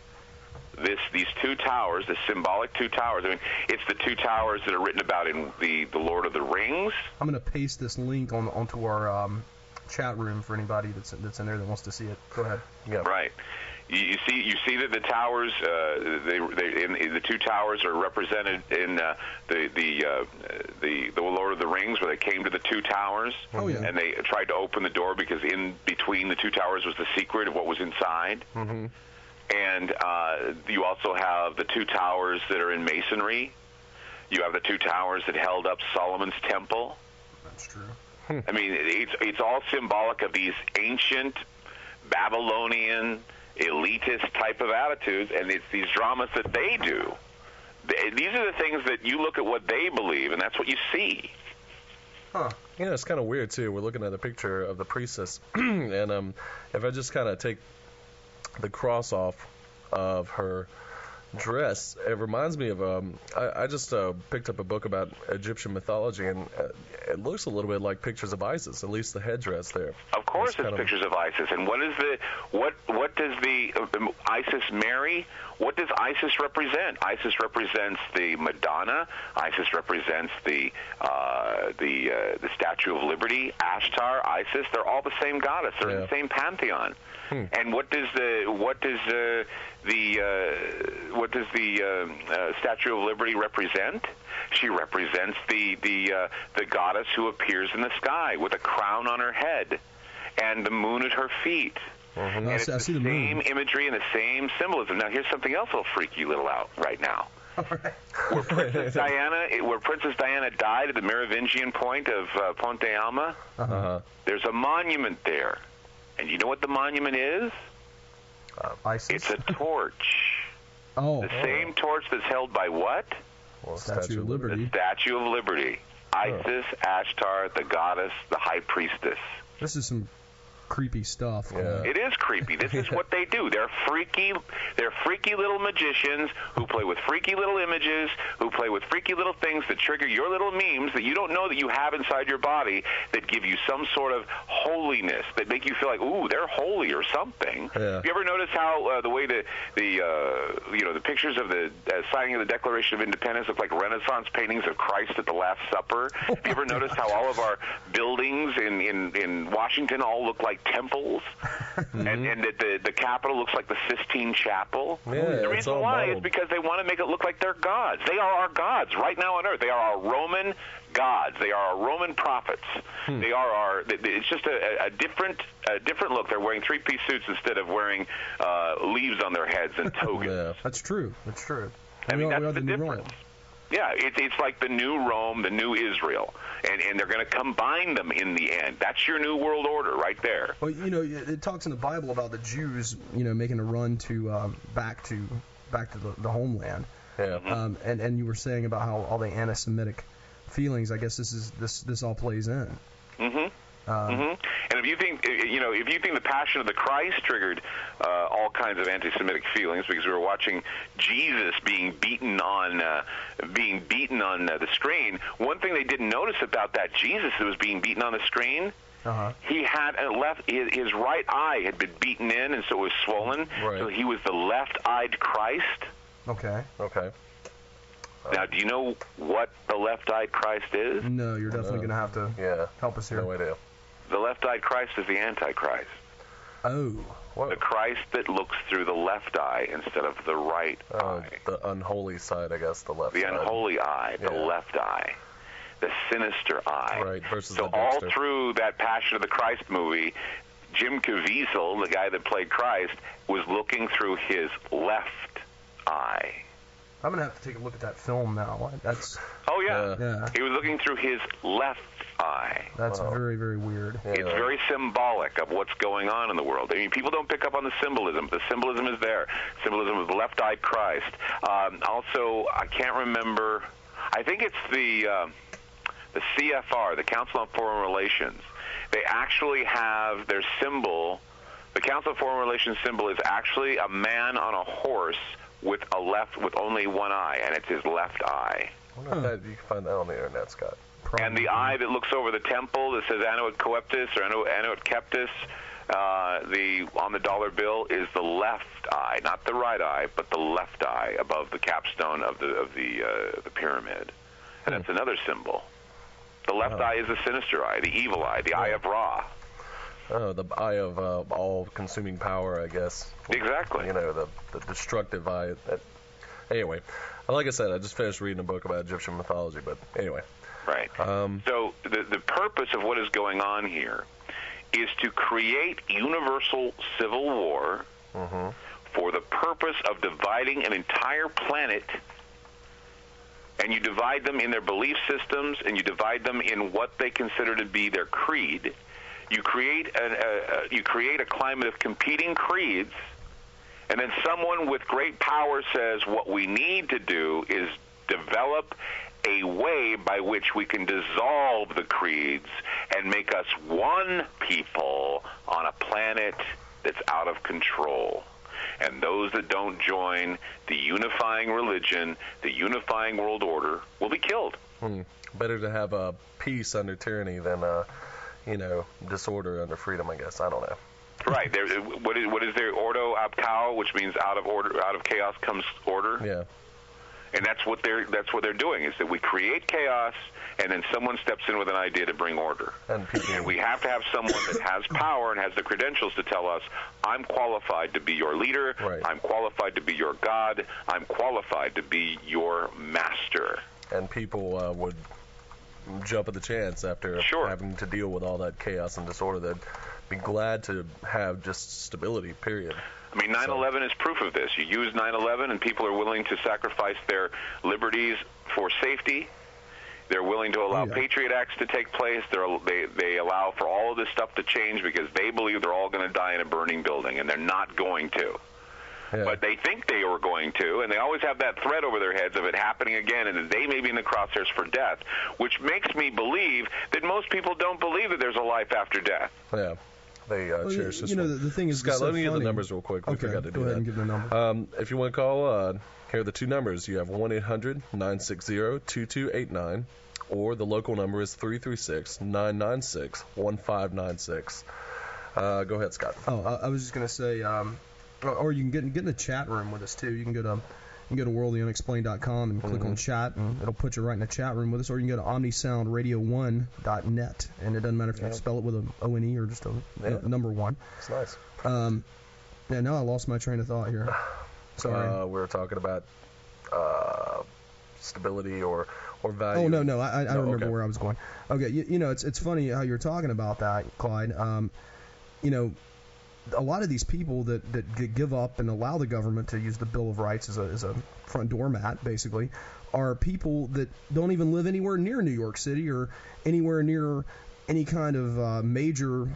S5: these two towers, the symbolic two towers. I mean, it's the two towers that are written about in the Lord of the Rings.
S4: I'm going to paste this link onto our chat room for anybody that's in there that wants to see it. Go ahead.
S6: Yeah.
S5: Right. You see that the towers, the two towers are represented in the Lord of the Rings, where they came to the two towers, and they tried to open the door because in between the two towers was the secret of what was inside.
S6: Mm-hmm.
S5: And you also have the two towers that are in masonry. You have the two towers that held up Solomon's temple.
S4: That's true.
S5: I mean, it's all symbolic of these ancient Babylonian elitist type of attitudes, and it's these dramas that they do. These are the things that you look at what they believe, and that's what you see.
S4: Huh.
S6: Yeah, it's kind of weird, too. We're looking at a picture of the priestess, and if I just kind of take the cross off of her dress, it reminds me of I just picked up a book about Egyptian mythology, and it looks a little bit like pictures of Isis, at least the headdress there.
S5: Of course, it's pictures of Isis. And what does the Isis marry? What does Isis represent? Isis represents the Madonna. Isis represents the Statue of Liberty, Ashtar, Isis. They're all the same goddess. They're in the same pantheon. And what does the Statue of Liberty represent? She represents the goddess who appears in the sky with a crown on her head and the moon at her feet.
S4: Mm-hmm.
S5: And it's the same imagery and the same symbolism. Now, here's something else that'll freak you little out right now.
S4: All right.
S5: Where Princess Diana died at the Merovingian point of Ponte Alma, there's a monument there. And you know what the monument is?
S4: Isis?
S5: It's a torch.
S4: The
S5: same torch that's held by what?
S6: Well,
S4: Statue of Liberty.
S5: The Statue of Liberty. Isis, Ashtar, the goddess, the high priestess.
S4: This is some creepy stuff.
S6: Yeah.
S5: It is creepy. This is what they do. They're freaky little magicians who play with freaky little images, who play with freaky little things that trigger your little memes that you don't know that you have inside your body, that give you some sort of holiness, that make you feel like, ooh, they're holy or something.
S6: Yeah.
S5: You ever notice how the way the pictures of the signing of the Declaration of Independence look like Renaissance paintings of Christ at the Last Supper? Have you ever noticed how all of our buildings in Washington all look like temples, and that the Capitol looks like the Sistine Chapel?
S6: Yeah,
S5: the reason why is because they want to make it look like they're gods. They are our gods right now on earth. They are our Roman gods. They are our Roman prophets. They are our. It's just a different look. They're wearing three-piece suits instead of wearing leaves on their heads and togas.
S6: Yeah.
S4: That's true. That's true.
S5: I mean, that's the difference. Yeah, it's like the new Rome, the new Israel, and they're going to combine them in the end. That's your new world order right there.
S4: Well, it talks in the Bible about the Jews, making a run to back to the homeland.
S6: Yeah.
S4: And you were saying about how all the anti-Semitic feelings. I guess this all plays in.
S5: Mm-hmm. And if you think the Passion of the Christ triggered all kinds of anti-Semitic feelings because we were watching Jesus being beaten on the screen, one thing they didn't notice about that Jesus that was being beaten on the screen, he had his right eye had been beaten in, and so it was swollen.
S6: Right.
S5: So he was the left-eyed Christ.
S4: Okay.
S5: Now, do you know what the left-eyed Christ is?
S4: No, you're definitely going to have to help us here.
S6: No idea.
S5: The left-eyed Christ is the Antichrist.
S4: Oh.
S6: What?
S5: The Christ that looks through the left eye instead of the right eye.
S6: The unholy side, I guess, the left side.
S5: The unholy eye, the left eye. The sinister eye.
S6: Right, versus
S5: so
S6: the
S5: all
S6: Dexter.
S5: through that Passion of the Christ movie, Jim Caviezel, the guy that played Christ, was looking through his left eye.
S4: I'm going to have to take a look at that film now.
S5: Oh, yeah.
S4: Yeah.
S5: He was looking through his left eye.
S4: That's very, very weird.
S6: Yeah.
S5: It's very symbolic of what's going on in the world. I mean, people don't pick up on the symbolism. The symbolism is there. Symbolism of the left-eyed Christ. Also, I can't remember. I think it's the the CFR, the Council on Foreign Relations, they actually have their symbol. The Council on Foreign Relations symbol is actually a man on a horse with only one eye, and it's his left eye.
S6: I wonder if you can find that on the internet, Scott.
S4: Probably.
S5: And the eye that looks over the temple that says Annuit Coeptis or Annuit Keptis, on the dollar bill is the left eye, not the right eye, but the left eye above the capstone of the pyramid, and that's another symbol. The left eye is the sinister eye, the evil eye, the eye of Ra.
S6: Oh, the eye of all-consuming power, I guess.
S5: Exactly.
S6: You know, the destructive eye. Anyway, like I said, I just finished reading a book about Egyptian mythology, but anyway.
S5: Right. So the purpose of what is going on here is to create universal civil war for the purpose of dividing an entire planet, and you divide them in their belief systems, and you divide them in what they consider to be their creed. You create a climate of competing creeds, and then someone with great power says what we need to do is develop a way by which we can dissolve the creeds and make us one people on a planet that's out of control. And those that don't join the unifying religion, the unifying world order, will be killed.
S6: Better to have a peace under tyranny than disorder under freedom, I guess. I don't know.
S5: Right. What is there? Ordo ab chaos, which means out of chaos comes order.
S6: Yeah.
S5: And that's what they're doing, is that we create chaos, and then someone steps in with an idea to bring order. And we have to have someone that has power and has the credentials to tell us, I'm qualified to be your leader,
S6: right.
S5: I'm qualified to be your God, I'm qualified to be your master.
S6: And people would jump at the chance after having to deal with all that chaos and disorder. They'd be glad to have just stability, period.
S5: I mean, 9/11 is proof of this. You use 9/11, and people are willing to sacrifice their liberties for safety. They're willing to allow Patriot Acts to take place. They allow for all of this stuff to change because they believe they're all going to die in a burning building, and they're not going to. Yeah. But they think they are going to, and they always have that threat over their heads of it happening again, and that they may be in the crosshairs for death, which makes me believe that most people don't believe that there's a life after death.
S6: Yeah. They cherish this
S4: one. The thing is,
S6: Scott,
S4: so
S6: let me
S4: funny.
S6: get the numbers real quick. We forgot to do
S4: go ahead
S6: that.
S4: And give the number.
S6: If you want to call, here are the two numbers. You have 1-800-960-2289, or the local number is 336-996-1596. Go ahead, Scott.
S4: I was just going to say, or you can get in the chat room with us, too. You can go to worldtheunexplained.com and click on chat, and it'll put you right in the chat room with us, or you can go to omnisoundradio1.net, and it doesn't matter if you spell it with an O-N-E or just a number one.
S6: It's nice.
S4: Now I lost my train of thought here. Sorry.
S6: We were talking about stability or value.
S4: Oh, no, I don't remember where I was going. Okay, it's funny how you're talking about that, Clyde. A lot of these people that give up and allow the government to use the Bill of Rights as a front doormat, basically, are people that don't even live anywhere near New York City or anywhere near any kind of major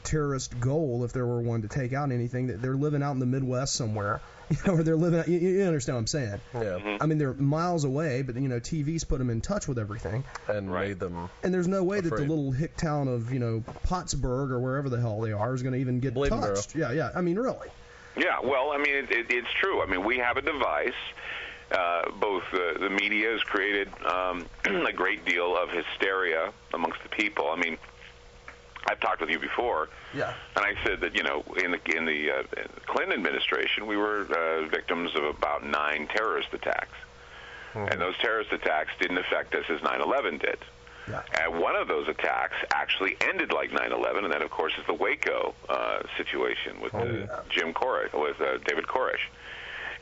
S4: terrorist goal, if there were one to take out anything. That they're living out in the Midwest somewhere, or they're living. You understand what I'm saying?
S6: Yeah.
S4: I mean, they're miles away, but TV's put them in touch with everything
S6: and made them.
S4: And there's no way
S6: afraid.
S4: that the little hick town of Pottsburg or wherever the hell they are is going to even get touched. Yeah. I mean, really.
S5: Yeah. Well, I mean, it's true. I mean, we have a device. Both the media has created a great deal of hysteria amongst the people. I mean, I've talked with you before, and I said that in the Clinton administration, we were victims of about 9 terrorist attacks, and those terrorist attacks didn't affect us as 9/11 did. Yeah. And one of those attacks actually ended like 9/11, and that, of course, is the Waco situation with Jim Koresh, with David Koresh.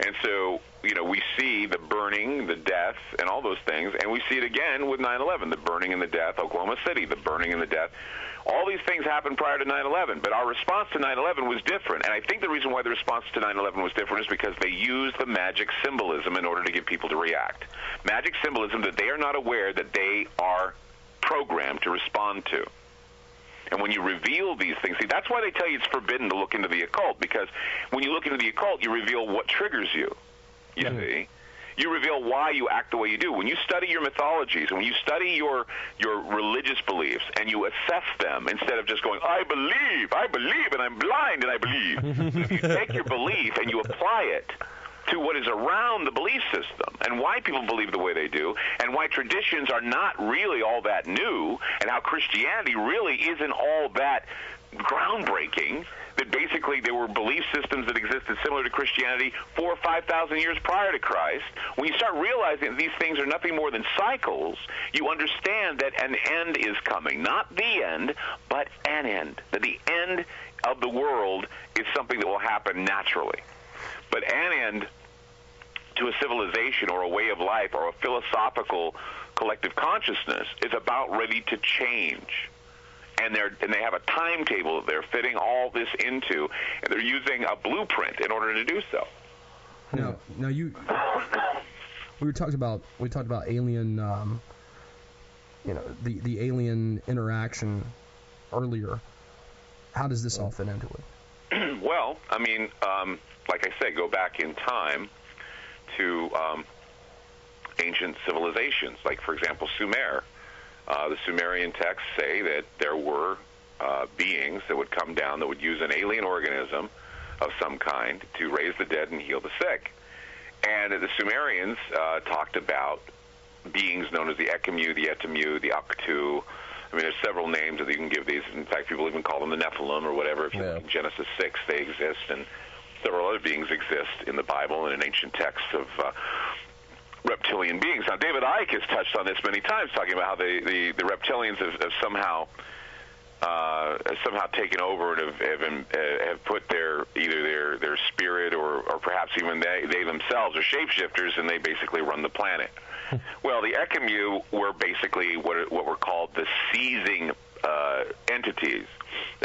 S5: And so, we see the burning, the death, and all those things, and we see it again with 9/11, the burning and the death, Oklahoma City, the burning and the death. All these things happened prior to 9/11, but our response to 9/11 was different. And I think the reason why the response to 9/11 was different is because they used the magic symbolism in order to get people to react. Magic symbolism that they are not aware that they are programmed to respond to. And when you reveal these things, see, that's why they tell you it's forbidden to look into the occult, because when you look into the occult, you reveal what triggers you, you see. You reveal why you act the way you do. When you study your mythologies, when you study your religious beliefs, and you assess them instead of just going, I believe, and I'm blind, and I believe. If you take your belief and you apply it to what is around the belief system and why people believe the way they do and why traditions are not really all that new and how Christianity really isn't all that groundbreaking, that basically there were belief systems that existed similar to Christianity 4,000 or 5,000 years prior to Christ. When you start realizing that these things are nothing more than cycles, you understand that an end is coming. Not the end, but an end. That the end of the world is something that will happen naturally. But an end to a civilization or a way of life or a philosophical collective consciousness is about ready to change. And they have a timetable that they're fitting all this into, and they're using a blueprint in order to do so.
S4: Now we talked about alien, the alien interaction earlier. How does this all fit into it?
S5: Well, I mean, like I said, go back in time to ancient civilizations, like, for example, Sumer. The Sumerian texts say that there were beings that would come down that would use an alien organism of some kind to raise the dead and heal the sick. And the Sumerians talked about beings known as the Ekemu, the Etemu, the Aktu. I mean, there's several names that you can give these. In fact, people even call them the Nephilim or whatever. If you look in Genesis 6, they exist, and several other beings exist in the Bible and in ancient texts of reptilian beings. Now, David Icke has touched on this many times, talking about how the reptilians have somehow taken over and have put either their spirit or perhaps even they themselves are shapeshifters, and they basically run the planet. Well, the Ekemu were basically what were called the seizing entities.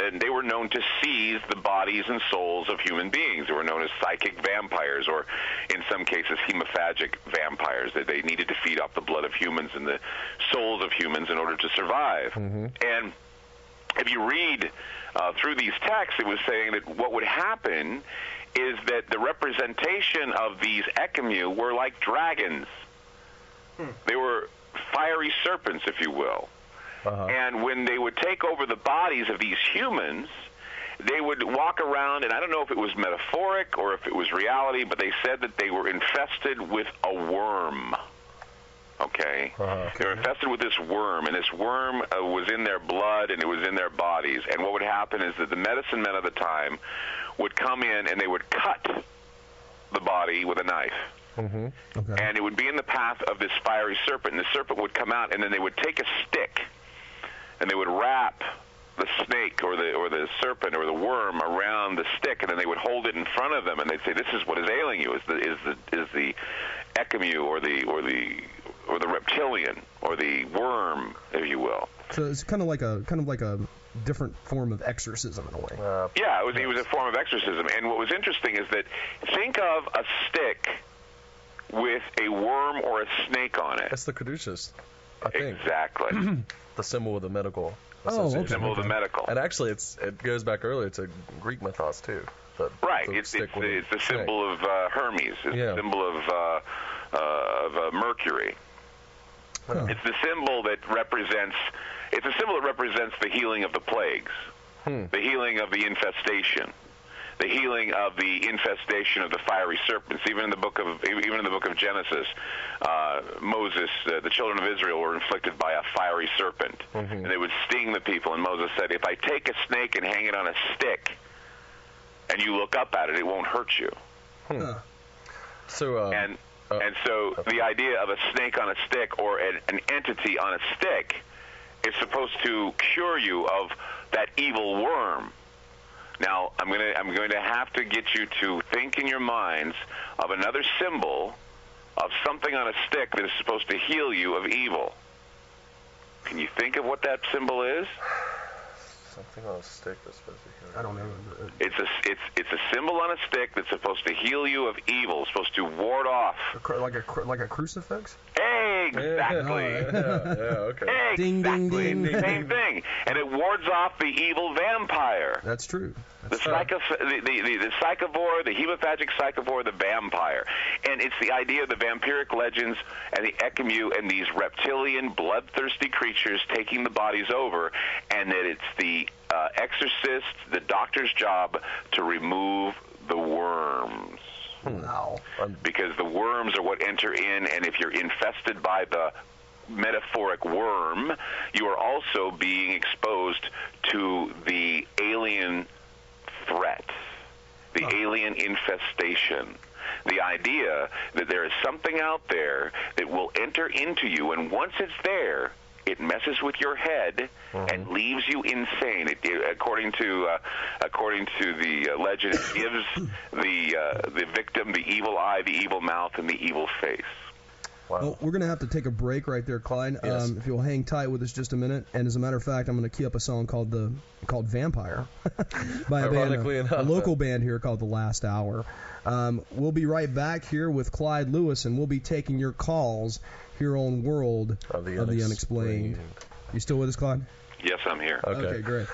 S5: And they were known to seize the bodies and souls of human beings. They were known as psychic vampires, or in some cases hemophagic vampires. They needed to feed off the blood of humans and the souls of humans in order to survive. Mm-hmm. And if you read through these texts, it was saying that what would happen is that the representation of these Ekemu were like dragons. They were fiery serpents, if you will. And when they would take over the bodies of these humans, they would walk around, and I don't know if it was metaphoric or if it was reality, but they said that they were infested with a worm. Okay? They were infested with this worm, and this worm was in their blood and it was in their bodies. And what would happen is that the medicine men of the time would come in and they would cut the body with a knife. Mm-hmm. Okay. And it would be in the path of this fiery serpent, and the serpent would come out, and then they would take a stick and they would wrap the snake or the serpent or the worm around the stick, and then they would hold it in front of them, and they'd say, "This is what is ailing you: is the Ekemu or the reptilian or the worm, if you will."
S4: So it's kind of like a different form of exorcism in a way.
S5: Yeah, it was a form of exorcism. And what was interesting is that think of a stick with a worm or a snake on it.
S6: That's the caduceus, I think.
S5: Exactly.
S6: The symbol of the medical.
S5: Okay. Symbol of the medical.
S6: And actually, it goes back earlier to Greek mythos too.
S5: Right. It's the symbol of Hermes. It's the symbol of Mercury. Huh. It's the symbol that represents. It's a symbol that represents the healing of the plagues, the healing of the infestation, the healing of the infestation of the fiery serpents. Even in the book of Genesis, Moses, the children of Israel were inflicted by a fiery serpent, and they would sting the people. And Moses said, "If I take a snake and hang it on a stick, and you look up at it, it won't hurt you."
S6: So
S5: and so the idea of a snake on a stick or an entity on a stick is supposed to cure you of that evil worm. Now, I'm going to have to get you to think in your minds of another symbol of something on a stick that is supposed to heal you of evil. Can you think of what that symbol is?
S6: Something on a stick that's supposed to heal you.
S4: I don't know.
S5: It's a symbol on a stick that's supposed to heal you of evil. It's supposed to ward off.
S4: Like a crucifix?
S5: Hey, Exactly.
S6: Okay.
S4: Ding, ding, ding.
S5: Same thing. And it wards off the evil vampire.
S4: That's true.
S5: The psychovore, the hemophagic psychovore, the vampire. And it's the idea of the vampiric legends and the ecumue and these reptilian, bloodthirsty creatures taking the bodies over, and that it's the exorcist, the doctor's job to remove the worms.
S4: Wow.
S5: Because the worms are what enter in, and if you're infested by the metaphoric worm, you are also being exposed to the alien threat, the alien infestation. The idea that there is something out there that will enter into you, and once it's there, it messes with your head and leaves you insane. According to the legend, it gives the victim the evil eye, the evil mouth, and the evil face.
S6: Wow.
S4: Well, we're going to have to take a break right there, Clyde.
S6: Yes.
S4: If you'll hang tight with us just a minute. And as a matter of fact, I'm going to key up a song called Vampire by a local band here called The Last Hour. We'll be right back here with Clyde Lewis, and we'll be taking your calls here on World of the Unexplained. You still with us, Clyde?
S5: Yes, I'm here.
S4: Okay, great.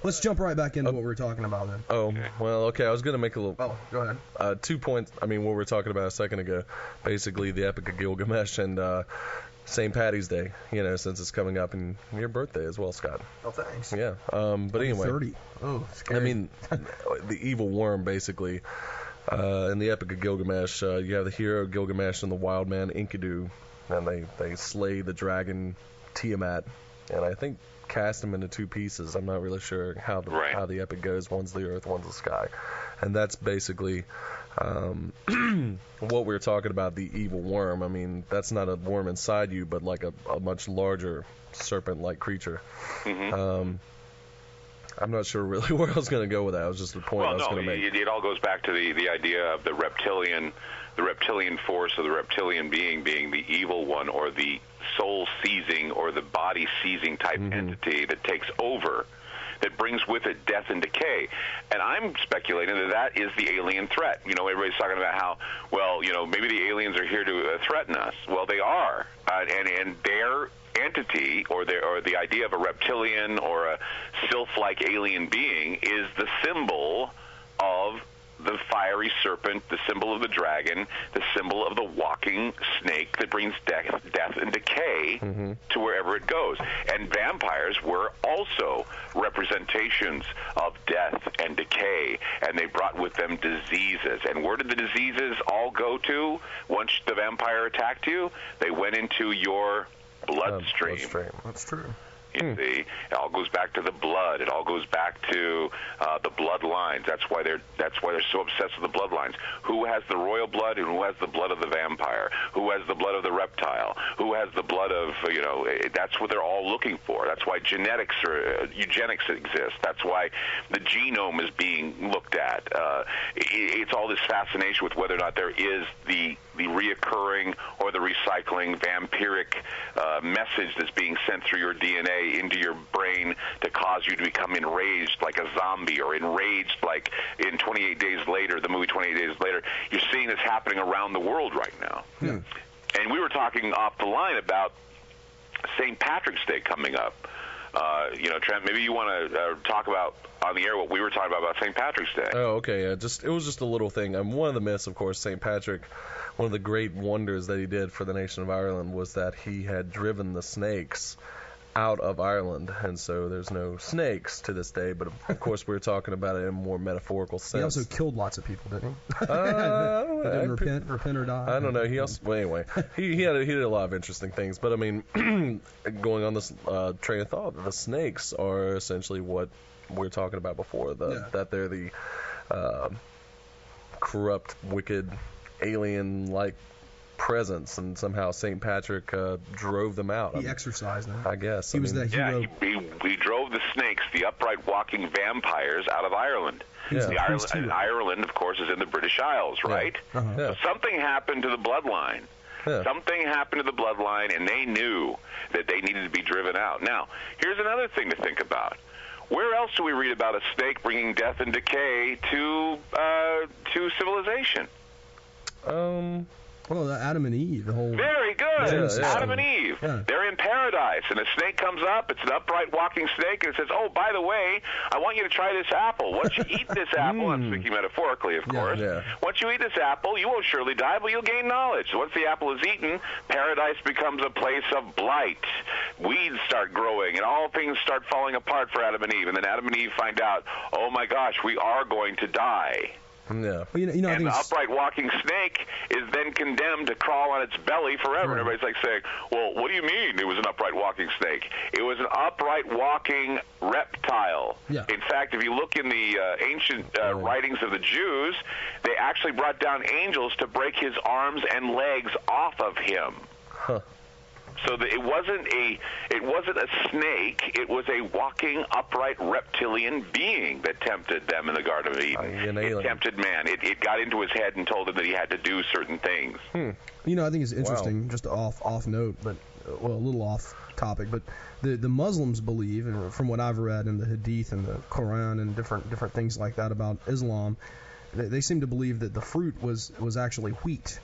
S4: Let's jump right back into what we were talking about then.
S6: I was going to make a little...
S4: Oh, go ahead.
S6: 2 points. I mean, what we were talking about a second ago. Basically, the Epic of Gilgamesh and St. Patty's Day, since it's coming up, and your birthday as well, Scott.
S4: Oh, thanks.
S6: Yeah. But anyway...
S4: 30. Oh, scary.
S6: I mean, the evil worm, basically. In the Epic of Gilgamesh, you have the hero Gilgamesh and the wild man Enkidu, and they slay the dragon Tiamat, and I think cast them into two pieces. I'm not really sure how the epic goes. One's the earth, one's the sky, and that's basically what we're talking about. The evil worm. I mean, that's not a worm inside you, but like a much larger serpent-like creature. I'm not sure really where I was going to go with that. It was just the point I was going to make.
S5: It all goes back to the idea of the reptilian force, or the reptilian being the evil one, or the soul-seizing or the body-seizing type entity that takes over, that brings with it death and decay. And I'm speculating that is the alien threat. Everybody's talking about how, maybe the aliens are here to threaten us. Well, they are, and their entity, or the idea of a reptilian or a sylph-like alien being, is the symbol of the fiery serpent, the symbol of the dragon, the symbol of the walking snake that brings death and decay to wherever it goes. And vampires were also representations of death and decay, and they brought with them diseases. And where did the diseases all go to once the vampire attacked you? They went into your bloodstream.
S6: That's true.
S5: You see, it all goes back to the blood. It all goes back to the bloodlines. That's why they're so obsessed with the bloodlines. Who has the royal blood and who has the blood of the vampire? Who has the blood of the reptile? Who has the blood of That's what they're all looking for. That's why eugenics exists. That's why the genome is being looked at. It's all this fascination with whether or not there is the reoccurring or the recycling vampiric message that's being sent through your DNA into your brain to cause you to become enraged like a zombie, or enraged like in 28 Days Later, the movie 28 Days Later. You're seeing this happening around the world right now. And we were talking off the line about St. Patrick's Day coming up. Trent, maybe you want to talk about on the air what we were talking about St. Patrick's Day.
S6: Oh, okay. It was just a little thing. One of the myths, of course, St. Patrick, one of the great wonders that he did for the nation of Ireland was that he had driven the snakes out of Ireland, and so there's no snakes to this day, but of course we're talking about it in a more metaphorical sense.
S4: He also killed lots of people, didn't he?
S6: Didn't
S4: repent or die.
S6: I don't know. He also, well, anyway, he did a lot of interesting things, but I mean, going on this train of thought, the snakes are essentially what we were talking about before, that they're the corrupt, wicked, alien-like presence, and somehow St. Patrick drove them out.
S4: He exorcised them.
S6: I guess.
S4: He was the hero.
S5: Yeah, he drove the snakes, the upright walking vampires, out of Ireland. Ireland, of course, is in the British Isles, right? So something happened to the bloodline. Something happened to the bloodline, and they knew that they needed to be driven out. Now, here's another thing to think about. Where else do we read about a snake bringing death and decay to civilization?
S4: Well, Adam and Eve, the whole...
S5: Very good.
S4: Genesis
S5: Adam
S4: story.
S5: and Eve.
S4: Yeah.
S5: They're in paradise, and a snake comes up. It's an upright walking snake, and it says, oh, by the way, I want you to try this apple. Once you eat this apple, I'm speaking metaphorically, of course.
S6: Yeah.
S5: Once you eat this apple, you won't surely die, but you'll gain knowledge. So once the apple is eaten, paradise becomes a place of blight. Weeds start growing, and all things start falling apart for Adam and Eve. And then Adam and Eve find out, oh, my gosh, we are going to die.
S6: Yeah.
S4: Well, you know, I
S5: And
S4: think
S5: the upright walking snake is then condemned to crawl on its belly forever.
S4: Right.
S5: And everybody's like saying, well, what do you mean it was an upright walking snake? It was an upright walking reptile.
S4: Yeah.
S5: In fact, if you look in the ancient writings of the Jews, they actually brought down angels to break his arms and legs off of him.
S6: Huh.
S5: So that it wasn't a snake. It was a walking, upright reptilian being that tempted them in the Garden of Eden. It tempted man. It got into his head and told him that he had to do certain things.
S4: You know, I think it's interesting, just off note, but well, a little off topic, but the Muslims believe, and from what I've read in the Hadith and the Quran and different things like that about Islam, they seem to believe that the fruit was actually wheat.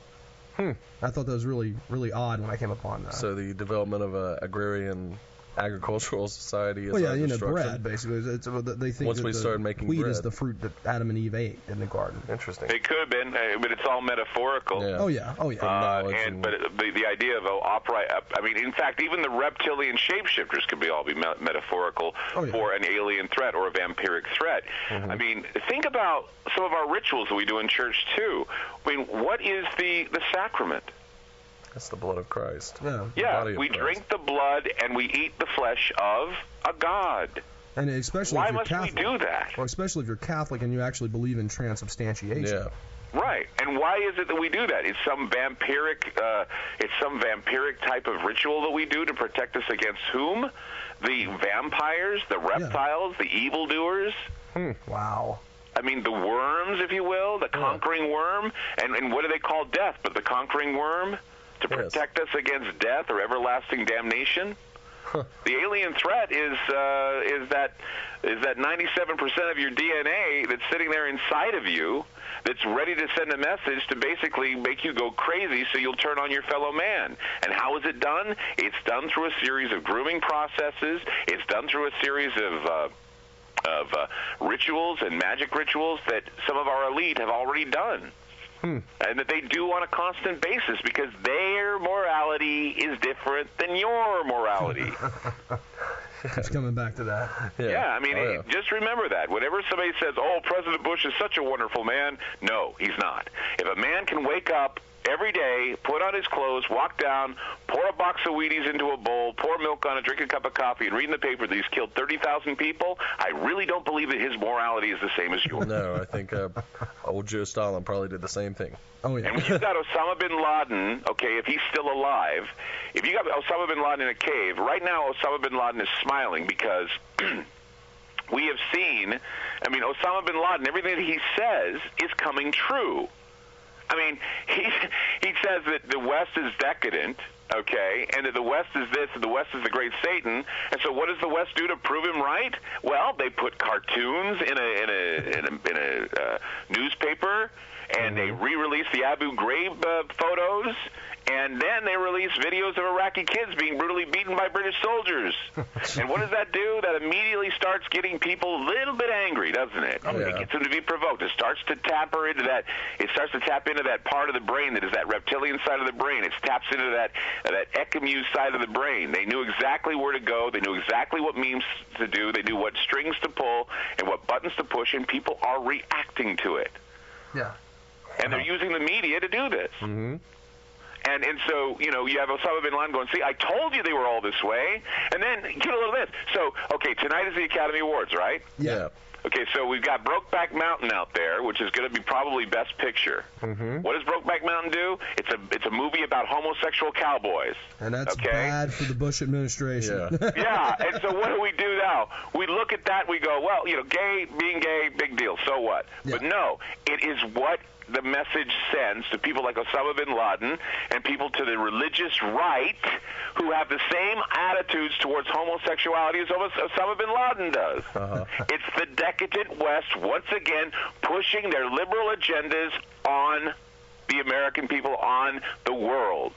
S4: I thought that was really, really odd when I came upon that.
S6: So the development of an agrarian agricultural society is
S4: well, yeah, bread, basically. They think
S6: once
S4: that
S6: we started making
S4: wheat
S6: bread
S4: is the fruit that Adam and Eve ate in the garden.
S6: Interesting.
S5: It could have been, but it's all metaphorical.
S6: Yeah.
S4: Oh, yeah.
S5: But the idea of upright, I mean, in fact, even the reptilian shapeshifters could all be metaphorical for an alien threat or a vampiric threat. I mean, think about some of our rituals that we do in church, too. I mean, what is the sacrament?
S6: That's the blood of Christ.
S5: Yeah, we drink the blood and we eat the flesh of a god.
S4: And especially
S5: why
S4: if you're
S5: must
S4: Catholic,
S5: we do that?
S4: Or especially if you're Catholic and you actually believe in transubstantiation.
S6: Yeah.
S5: Right. And why is it that we do that? It's some vampiric type of ritual that we do to protect us against whom? The vampires, the reptiles, the evildoers.
S4: Wow.
S5: I mean, the worms, if you will, the conquering worm. And what do they call death but the conquering worm? To protect us against death or everlasting damnation. The alien threat is that 97% of your DNA that's sitting there inside of you that's ready to send a message to basically make you go crazy so you'll turn on your fellow man. And how is it done? It's done through a series of grooming processes. It's done through a series of rituals and magic rituals that some of our elite have already done. And that they do on a constant basis because their morality is different than your morality.
S4: It's coming back to that.
S5: Yeah, I mean, just remember that. Whenever somebody says, oh, President Bush is such a wonderful man, no, he's not. If a man can wake up every day, put on his clothes, walk down, pour a box of Wheaties into a bowl, pour milk on it, drink a cup of coffee, and read in the paper that he's killed 30,000 people, I really don't believe that his morality is the same as yours.
S6: No, I think old Joe Stalin probably did the same thing.
S4: Oh, yeah.
S5: And when you've got Osama bin Laden, okay, if he's still alive, if you got Osama bin Laden in a cave, right now Osama bin Laden is smiling because we have seen, I mean, Osama bin Laden, everything that he says is coming true. I mean, he says that the West is decadent, okay, and that the West is this, and the West is the great Satan. And so, what does the West do to prove him right? Well, they put cartoons in a newspaper, and they re-release the Abu Ghraib photos, and then they release videos of Iraqi kids being brutally beaten by British soldiers. And what does that do? That immediately starts getting people a little bit angry, doesn't it? It gets them to be provoked. It starts to tap into that. It starts to tap into that part of the brain that is that reptilian side of the brain. It taps into that Eckamu side of the brain. They knew exactly where to go. They knew exactly what memes to do. They knew what strings to pull and what buttons to push, and people are reacting to it.
S4: Yeah.
S5: And they're using the media to do this.
S6: Mm-hmm.
S5: And so, you know, you have Osama bin Laden going, see, I told you they were all this way. And then, get a little of this. So, okay, tonight is the Academy Awards, right?
S6: Yeah.
S5: Okay, so we've got Brokeback Mountain out there, which is going to be probably Best Picture.
S6: Mm-hmm.
S5: What does Brokeback Mountain do? It's a movie about homosexual cowboys.
S4: And that's bad for the Bush administration.
S6: Yeah.
S5: Yeah, and so what do we do now? We look at that, we go, well, you know, being gay, big deal, so what?
S4: Yeah.
S5: But no, it is what the message sends to people like Osama bin Laden and people to the religious right who have the same attitudes towards homosexuality as Osama bin Laden does. It's the decadent West, once again, pushing their liberal agendas on the American people on the world.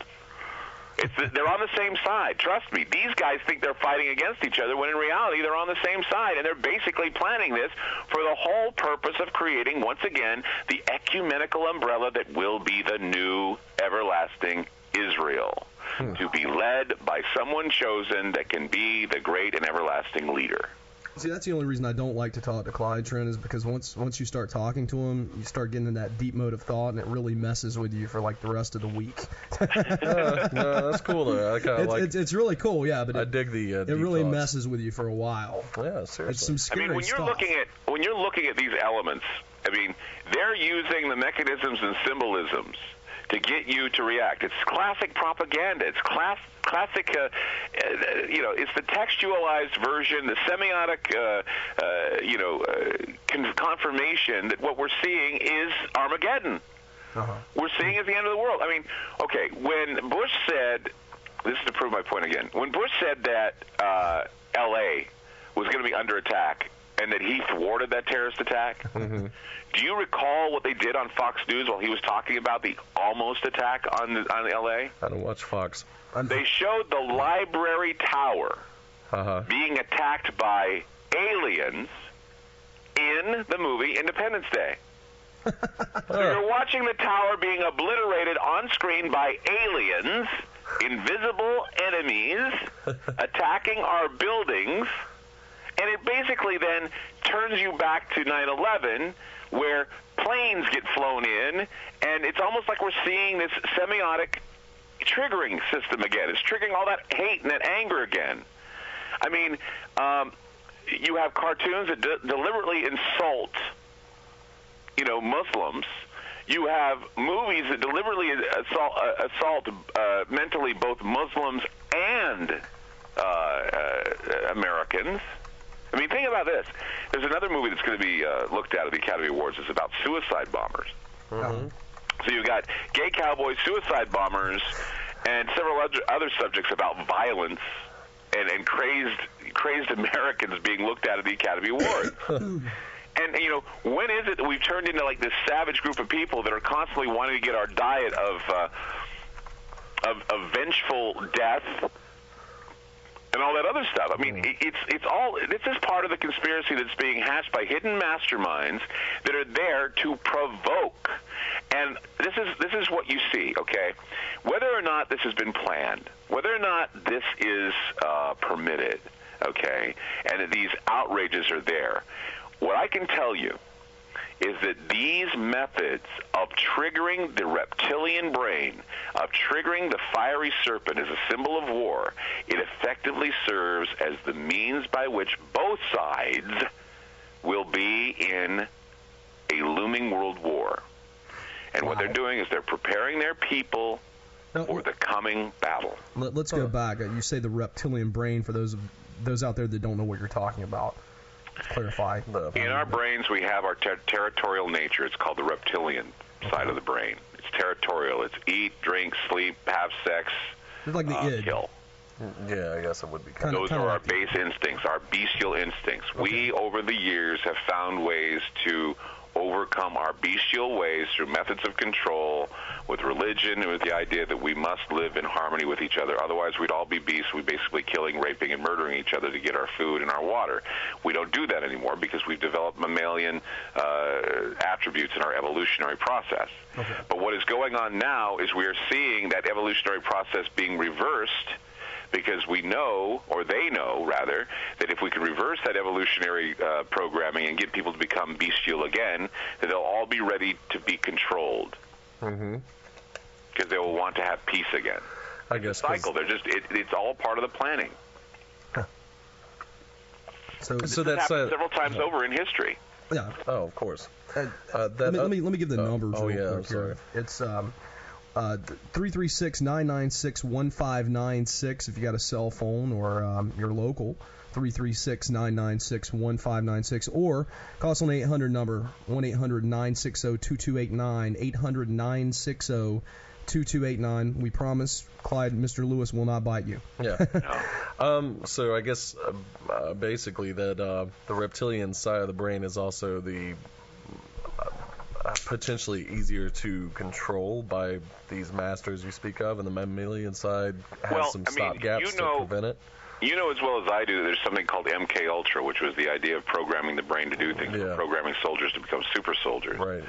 S5: They're on the same side. Trust me. These guys think they're fighting against each other when in reality they're on the same side, and they're basically planning this for the whole purpose of creating, once again, the ecumenical umbrella that will be the new everlasting Israel, to be led by someone chosen that can be the great and everlasting leader.
S4: See, that's the only reason I don't like to talk to Clyde, Trent, is because once you start talking to him, you start getting in that deep mode of thought, and it really messes with you for like the rest of the week.
S6: No, that's cool though. I kind of like.
S4: It's really cool, yeah. But
S6: I dig the.
S4: It really messes with you for a while.
S6: Yeah, seriously.
S4: It's some scary
S5: when you're
S4: stuff.
S5: when you're looking at these elements, I mean, they're using the mechanisms and symbolisms to get you to react. It's classic propaganda. It's classic, it's the textualized version, the semiotic, confirmation that what we're seeing is Armageddon. We're seeing at the end of the world. I mean, okay, when Bush said, this is to prove my point again, when Bush said that L.A. was going to be under attack and that he thwarted that terrorist attack, do you recall what they did on Fox News while he was talking about the almost attack on L.A.?
S6: I don't watch Fox.
S5: They showed the library tower being attacked by aliens in the movie Independence Day. So you're watching the tower being obliterated on screen by aliens, invisible enemies, attacking our buildings, and it basically then turns you back to 9/11, where planes get flown in, and it's almost like we're seeing this semiotic triggering system again. It's triggering all that hate and that anger again. I mean, you have cartoons that deliberately insult, Muslims. You have movies that deliberately assault mentally both Muslims and Americans. I mean, think about this. There's another movie that's going to be looked at the Academy Awards. It's about suicide bombers. So you've got gay cowboys, suicide bombers, and several other subjects about violence and crazed Americans being looked at the Academy Awards. And, when is it that we've turned into, like, this savage group of people that are constantly wanting to get our diet of vengeful death and all that other stuff? I mean, it's all. This is part of the conspiracy that's being hatched by hidden masterminds that are there to provoke. And this is what you see, okay? Whether or not this has been planned, whether or not this is permitted, okay, and that these outrages are there, what I can tell you is that these methods of triggering the reptilian brain, of triggering the fiery serpent as a symbol of war, it effectively serves as the means by which both sides will be in a looming world war. And what they're doing is they're preparing their people for the coming battle.
S4: Let's go back. You say the reptilian brain, for those out there that don't know what you're talking about. Clarify.
S5: In our brains, we have our territorial nature. It's called the reptilian side of the brain. It's territorial. It's eat, drink, sleep, have sex,
S4: it's like the id.
S5: kill.
S6: Yeah, I guess it would be
S5: Those are our base instincts, our bestial instincts. Okay. We, over the years, have found ways to overcome our bestial ways through methods of control, with religion, and with the idea that we must live in harmony with each other. Otherwise, we'd all be beasts. We'd basically killing, raping, and murdering each other to get our food and our water. We don't do that anymore because we've developed mammalian attributes in our evolutionary process. Okay. But what is going on now is we are seeing that evolutionary process being reversed, because we know, or they know, rather, that if we can reverse that evolutionary programming and get people to become bestial again, that they'll all be ready to be controlled. Because they will want to have peace again.
S6: I guess.
S5: Cycle. They're just. It's all part of the planning.
S4: So
S5: that's happened several times over in history.
S4: Yeah.
S6: Oh, of course.
S4: Let me give the numbers.
S6: Oh,
S4: real
S6: yeah.
S4: quick
S6: I'm sorry.
S4: Here. It's 336-996-1596 if you got a cell phone or you're local. 336-996-1596, or call us on the 800 number, 1-800-960-2289, 800-960-2289. We promise, Clyde, Mr. Lewis will not bite you.
S6: Yeah. So I guess basically that the reptilian side of the brain is also the potentially easier to control by these masters you speak of, and the mammalian side has some stopgaps to prevent it?
S5: You know as well as I do that there's something called MK Ultra, which was the idea of programming the brain to do things, programming soldiers to become super soldiers.
S6: Right.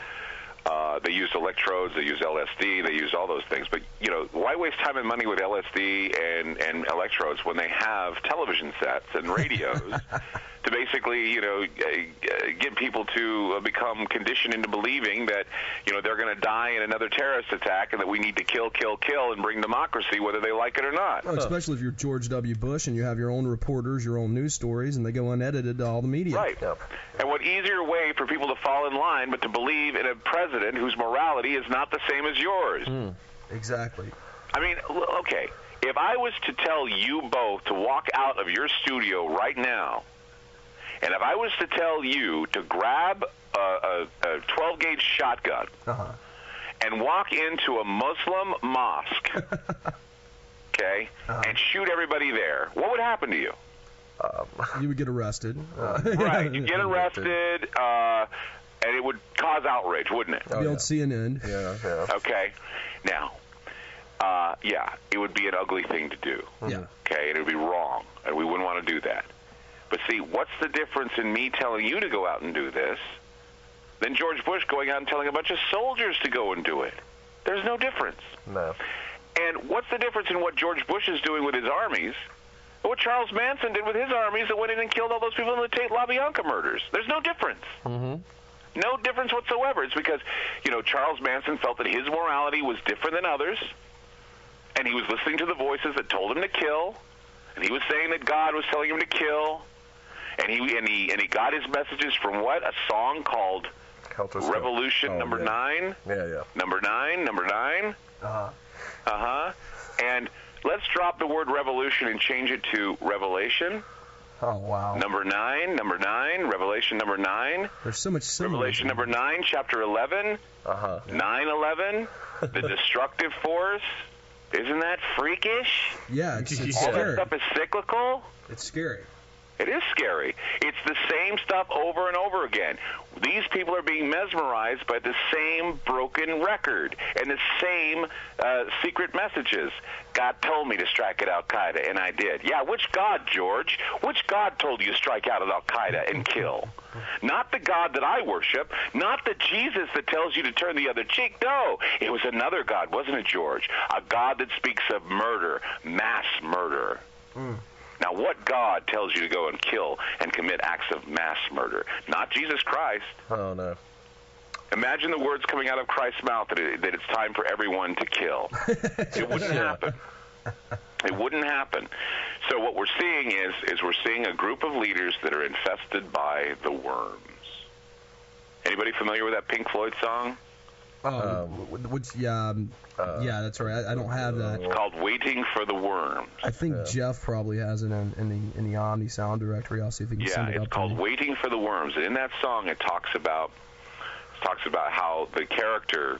S5: They used electrodes, they used LSD, they used all those things. But, you know, why waste time and money with LSD and electrodes when they have television sets and radios to basically, you know, get people to become conditioned into believing that, you know, they're going to die in another terrorist attack and that we need to kill, and bring democracy whether they like it or not.
S4: Well, especially if you're George W. Bush and you have your own reporters, your own news stories, and they go unedited to all the media.
S5: Right. Yep. And what easier way for people to fall in line but to believe in a president whose morality is not the same as yours?
S4: Exactly.
S5: I mean, okay, if I was to tell you both to walk out of your studio right now, and if I was to tell you to grab a 12-gauge shotgun and walk into a Muslim mosque, okay, and shoot everybody there, what would happen to you?
S4: You would get arrested.
S5: Right, you'd get arrested, and it would cause outrage, wouldn't it?
S4: Be on CNN.
S6: Yeah.
S5: Okay, now, it would be an ugly thing to do.
S4: Yeah.
S5: Okay, and it would be wrong, and we wouldn't want to do that. But see, what's the difference in me telling you to go out and do this than George Bush going out and telling a bunch of soldiers to go and do it? There's no difference.
S6: No.
S5: And what's the difference in what George Bush is doing with his armies and what Charles Manson did with his armies that went in and killed all those people in the Tate LaBianca murders? There's no difference. No difference whatsoever. It's because, you know, Charles Manson felt that his morality was different than others, and he was listening to the voices that told him to kill, and he was saying that God was telling him to kill, and he got his messages from what? A song called Revolution Number 9?
S6: Yeah.
S5: Number 9? And let's drop the word revolution and change it to revelation.
S4: Oh, wow.
S5: Number 9, Revelation number 9.
S4: There's so much similar.
S5: Revelation number 9, chapter 11. 9/11, the destructive force. Isn't that freakish?
S4: Yeah, it's
S5: All
S4: scary.
S5: that stuff is cyclical.
S4: It's scary.
S5: It is scary. It's the same stuff over and over again. These people are being mesmerized by the same broken record and the same secret messages. God told me to strike at Al-Qaeda, and I did. Yeah, which God, George? Which God told you to strike out at Al-Qaeda and kill? Not the God that I worship, not the Jesus that tells you to turn the other cheek. No, it was another God, wasn't it, George? A God that speaks of murder, mass murder. Now, what God tells you to go and kill and commit acts of mass murder? Not Jesus Christ.
S6: Oh, no.
S5: Imagine the words coming out of Christ's mouth that it's time for everyone to kill. It wouldn't happen. It wouldn't happen. So what we're seeing is we're seeing a group of leaders that are infested by the worms. Anybody familiar with that Pink Floyd song?
S4: Yeah, that's right. I don't have that.
S5: It's called "Waiting for the Worms."
S4: I think Jeff probably has it in the Omni sound directory. I'll see if he can send it up.
S5: Yeah, it's called "Waiting for the Worms," and in that song, it talks about how the character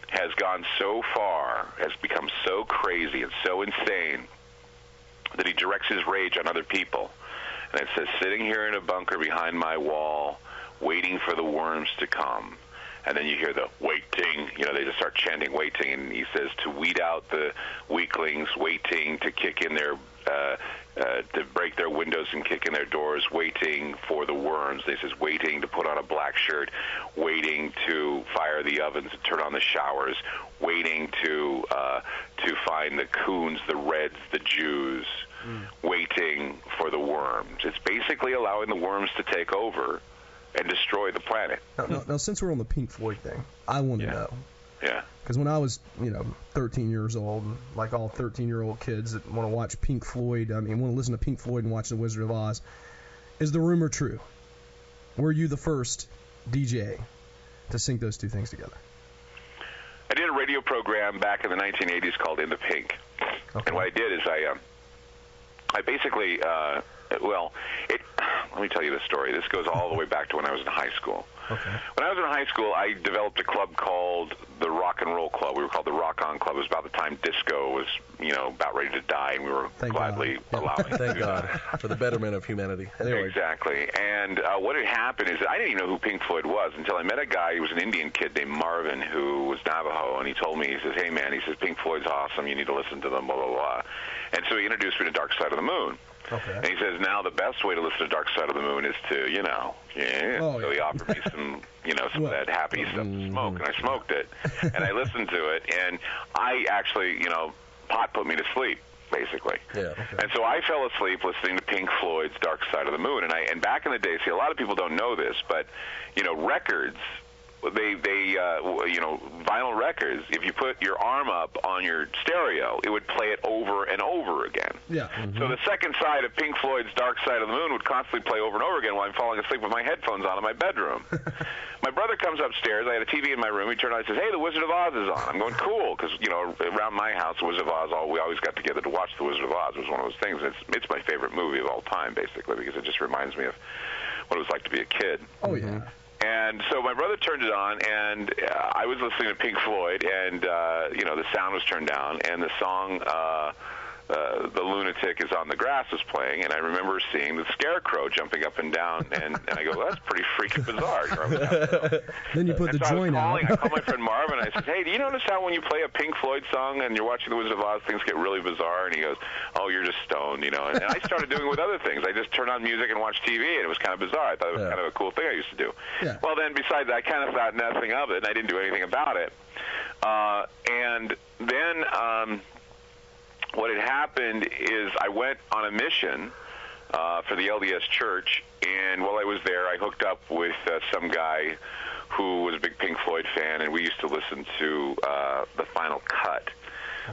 S5: has gone so far, has become so crazy and so insane that he directs his rage on other people. And it says, "Sitting here in a bunker behind my wall, waiting for the worms to come." And then you hear the waiting, they just start chanting waiting, and he says to weed out the weaklings, waiting to kick in their, to break their windows and kick in their doors, waiting for the worms. He says waiting to put on a black shirt, waiting to fire the ovens and turn on the showers, waiting to find the coons, the Reds, the Jews, waiting for the worms. It's basically allowing the worms to take over and destroy the planet.
S4: Now, since we're on the Pink Floyd thing, I want to know.
S5: Yeah.
S4: Because when I was, 13 years old, like all 13-year-old kids that want to watch Pink Floyd, want to listen to Pink Floyd and watch The Wizard of Oz, is the rumor true? Were you the first DJ to sync those two things together?
S5: I did a radio program back in the 1980s called In the Pink. Okay. And what I did is I basically, let me tell you the story. This goes all the way back to when I was in high school.
S4: Okay.
S5: When I was in high school, I developed a club called the Rock and Roll Club. We were called the Rock On Club. It was about the time disco was, about ready to die, and we were gladly allowing it.
S6: Thank God for the betterment of humanity. Anyway.
S5: Exactly. And what had happened is I didn't even know who Pink Floyd was until I met a guy who was an Indian kid named Marvin who was Navajo, and he told me, he says, hey, man, he says, Pink Floyd's awesome. You need to listen to them, blah, blah, blah. And so he introduced me to Dark Side of the Moon.
S4: Okay.
S5: And he says, now the best way to listen to Dark Side of the Moon is to, So he offered me some, some of that happy stuff to smoke, and I smoked it, and I listened to it, and I actually, pot put me to sleep, basically.
S6: Yeah. Okay.
S5: And so I fell asleep listening to Pink Floyd's Dark Side of the Moon, and back in the day, see, a lot of people don't know this, but, records, they vinyl records, if you put your arm up on your stereo, it would play it over and over again.
S4: Yeah.
S6: Mm-hmm.
S5: So the second side of Pink Floyd's Dark Side of the Moon would constantly play over and over again while I'm falling asleep with my headphones on in my bedroom. My brother comes upstairs. I had a TV in my room. He turned on and says, hey, The Wizard of Oz is on. I'm going, cool, because, around my house, The Wizard of Oz, we always got together to watch The Wizard of Oz. It was one of those things. It's my favorite movie of all time, basically, because it just reminds me of what it was like to be a kid.
S4: Oh, yeah.
S5: And so my brother turned it on, and I was listening to Pink Floyd, and, the sound was turned down, and the song, The Lunatic is on the Grass was playing, and I remember seeing the Scarecrow jumping up and down, and I go, well, that's pretty freaking bizarre.
S4: Then you put the joint out.
S5: I called my friend Marvin, and I said, hey, do you notice how when you play a Pink Floyd song and you're watching The Wizard of Oz, things get really bizarre? And he goes, oh, you're just stoned, And I started doing it with other things. I just turned on music and watched TV, and it was kind of bizarre. I thought it was kind of a cool thing I used to do.
S4: Yeah.
S5: Well, then, besides that, I kind of thought nothing of it, and I didn't do anything about it. And then what had happened is I went on a mission for the LDS Church, and while I was there, I hooked up with some guy who was a big Pink Floyd fan, and we used to listen to The Final Cut,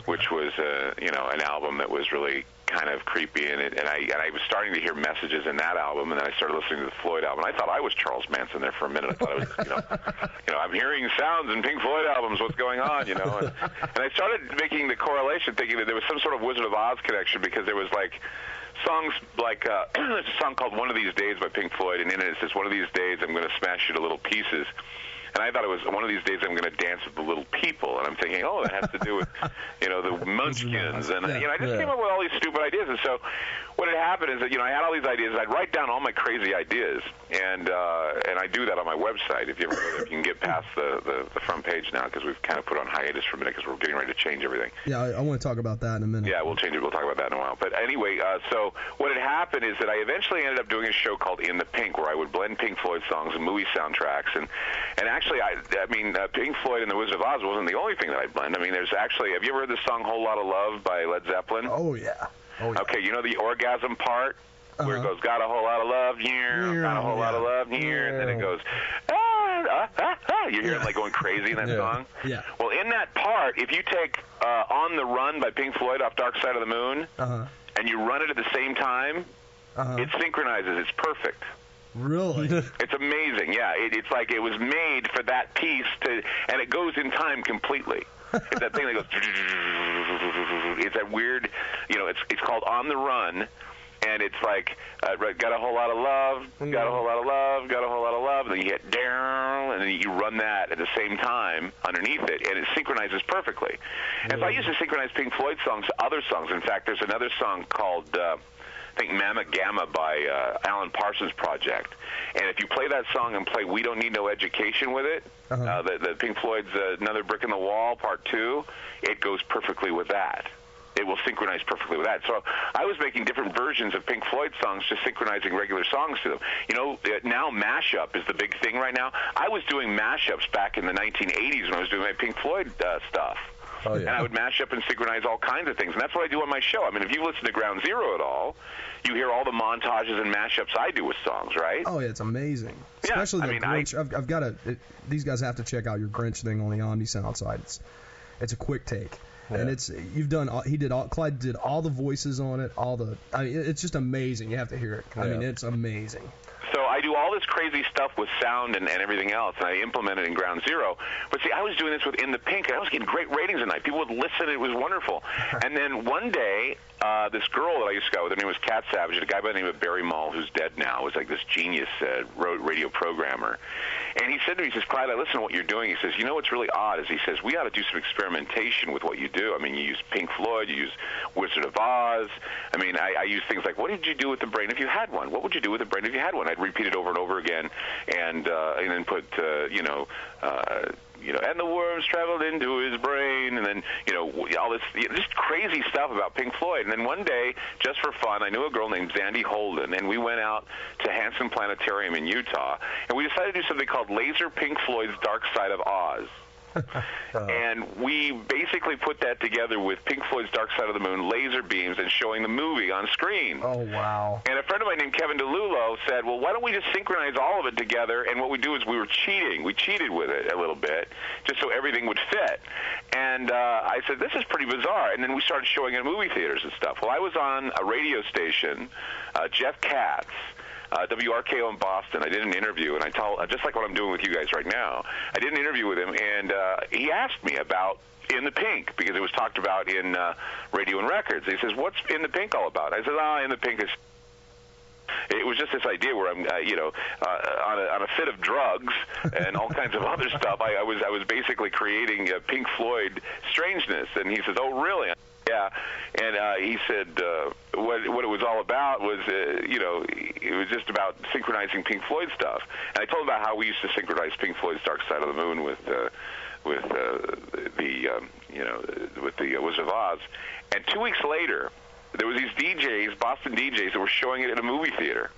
S5: which was an album that was really kind of creepy, and I was starting to hear messages in that album, and then I started listening to the Floyd album. I thought I was Charles Manson there for a minute. I thought it was, I'm hearing sounds in Pink Floyd albums. What's going on, And I started making the correlation, thinking that there was some sort of Wizard of Oz connection, because there was songs like there's a song called One of These Days by Pink Floyd, and in it says, one of these days I'm going to smash you to little pieces. And I thought it was one of these days I'm going to dance with the little people. And I'm thinking, oh, that has to do with, the Munchkins. And, I just came up with all these stupid ideas. And so what had happened is that, I had all these ideas. I'd write down all my crazy ideas. And I do that on my website. If you can get past the front page now, because we've kind of put on hiatus for a minute because we're getting ready to change everything.
S4: Yeah, I want to talk about that in a minute.
S5: Yeah, we'll change it. We'll talk about that in a while. But anyway, so what had happened is that I eventually ended up doing a show called In the Pink, where I would blend Pink Floyd songs and movie soundtracks. And actually, Pink Floyd and the Wizard of Oz wasn't the only thing that I blend. There's actually, have you ever heard the song Whole Lotta Love by Led Zeppelin?
S4: Oh, yeah.
S5: Okay, the orgasm part where it goes, got a whole lot of love here, got a whole lot of love here, and then it goes, you hear it going crazy in that song?
S4: Yeah.
S5: Well, in that part, if you take On the Run by Pink Floyd off Dark Side of the Moon, and you run it at the same time, it synchronizes. It's perfect.
S4: Really?
S5: It's amazing. Yeah, it's like it was made for that piece and it goes in time completely. It's that thing that goes. It's that weird. It's called On the Run, and it's like got a whole lot of love, got a whole lot of love, got a whole lot of love, and then you hit down, and then you run that at the same time underneath it, and it synchronizes perfectly. And so I used to synchronize Pink Floyd songs to other songs. In fact, there's another song called I think Mamma Gamma by Alan Parsons Project. And if you play that song and play We Don't Need No Education with it, the Pink Floyd's Another Brick in the Wall, Part 2, it goes perfectly with that. It will synchronize perfectly with that. So I was making different versions of Pink Floyd songs, just synchronizing regular songs to them. Now mashup is the big thing right now. I was doing mashups back in the 1980s when I was doing my Pink Floyd stuff.
S6: Oh, yeah.
S5: And I would mash up and synchronize all kinds of things. And that's what I do on my show. If you listen to Ground Zero at all, you hear all the montages and mashups I do with songs, right?
S4: Oh, yeah, it's amazing.
S5: Yeah,
S4: Especially the Grinch. I've got to. These guys have to check out your Grinch thing on the Omni Sound site. It's a quick take. Yeah. And you've done. Clyde did all the voices on it. It's just amazing. You have to hear it.
S6: Yeah.
S4: It's amazing.
S5: So I I do all this crazy stuff with sound and everything else, and I implement it in Ground Zero. But see, I was doing this with In the Pink, and I was getting great ratings at night. People would listen. It was wonderful. And then one day, this girl that I used to go with, her name was Cat Savage, a guy by the name of Barry Mull, who's dead now, was like this genius radio programmer. And he said to me, he says, Clyde, I listen to what you're doing. He says, you know what's really odd is he says, we ought to do some experimentation with what you do. I mean, you use Pink Floyd, you use Wizard of Oz. I mean, I use things like, what did you do with the brain if you had one? What would you do with the brain if you had one? I'd repeat it over and over again, and then put, and the worms traveled into his brain, and then, all this, just crazy stuff about Pink Floyd. And then one day, just for fun, I knew a girl named Zandy Holden, and we went out to Hanson Planetarium in Utah, and we decided to do something called Laser Pink Floyd's Dark Side of Oz. And we basically put that together with Pink Floyd's Dark Side of the Moon, laser beams, and showing the movie on screen.
S4: Oh, wow.
S5: And a friend of mine named Kevin Delullo said, well, why don't we just synchronize all of it together? And what we do is we were cheating. We cheated with it a little bit, just so everything would fit. And I said, this is pretty bizarre. And then we started showing it in movie theaters and stuff. Well, I was on a radio station, Jeff Katz, WRKO in Boston. I did an interview, and I told, just like what I'm doing with you guys right now, I did an interview with him, and he asked me about In the Pink, because it was talked about in Radio and Records. He says, what's In the Pink all about? I said, In the Pink is... It was just this idea where I'm, on a fit of drugs and all kinds of other stuff. I was basically creating Pink Floyd strangeness, and he says, oh, really? Yeah, and he said what it was all about was, it was just about synchronizing Pink Floyd stuff. And I told him about how we used to synchronize Pink Floyd's Dark Side of the Moon with the Wizard of Oz. And 2 weeks later, there was these DJs, Boston DJs, that were showing it in a movie theater.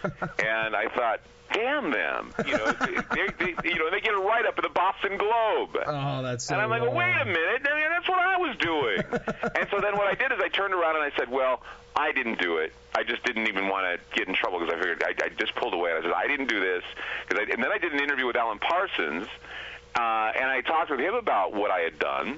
S5: And I thought, damn them. They get a write-up in the Boston Globe.
S4: Oh, that's so
S5: And I'm like, well, wait a minute. I mean, that's what I was doing. And so then what I did is I turned around and I said, well, I didn't do it. I just didn't even want to get in trouble because I figured I just pulled away. And I said, I didn't do this. And then I did an interview with Alan Parsons, and I talked with him about what I had done.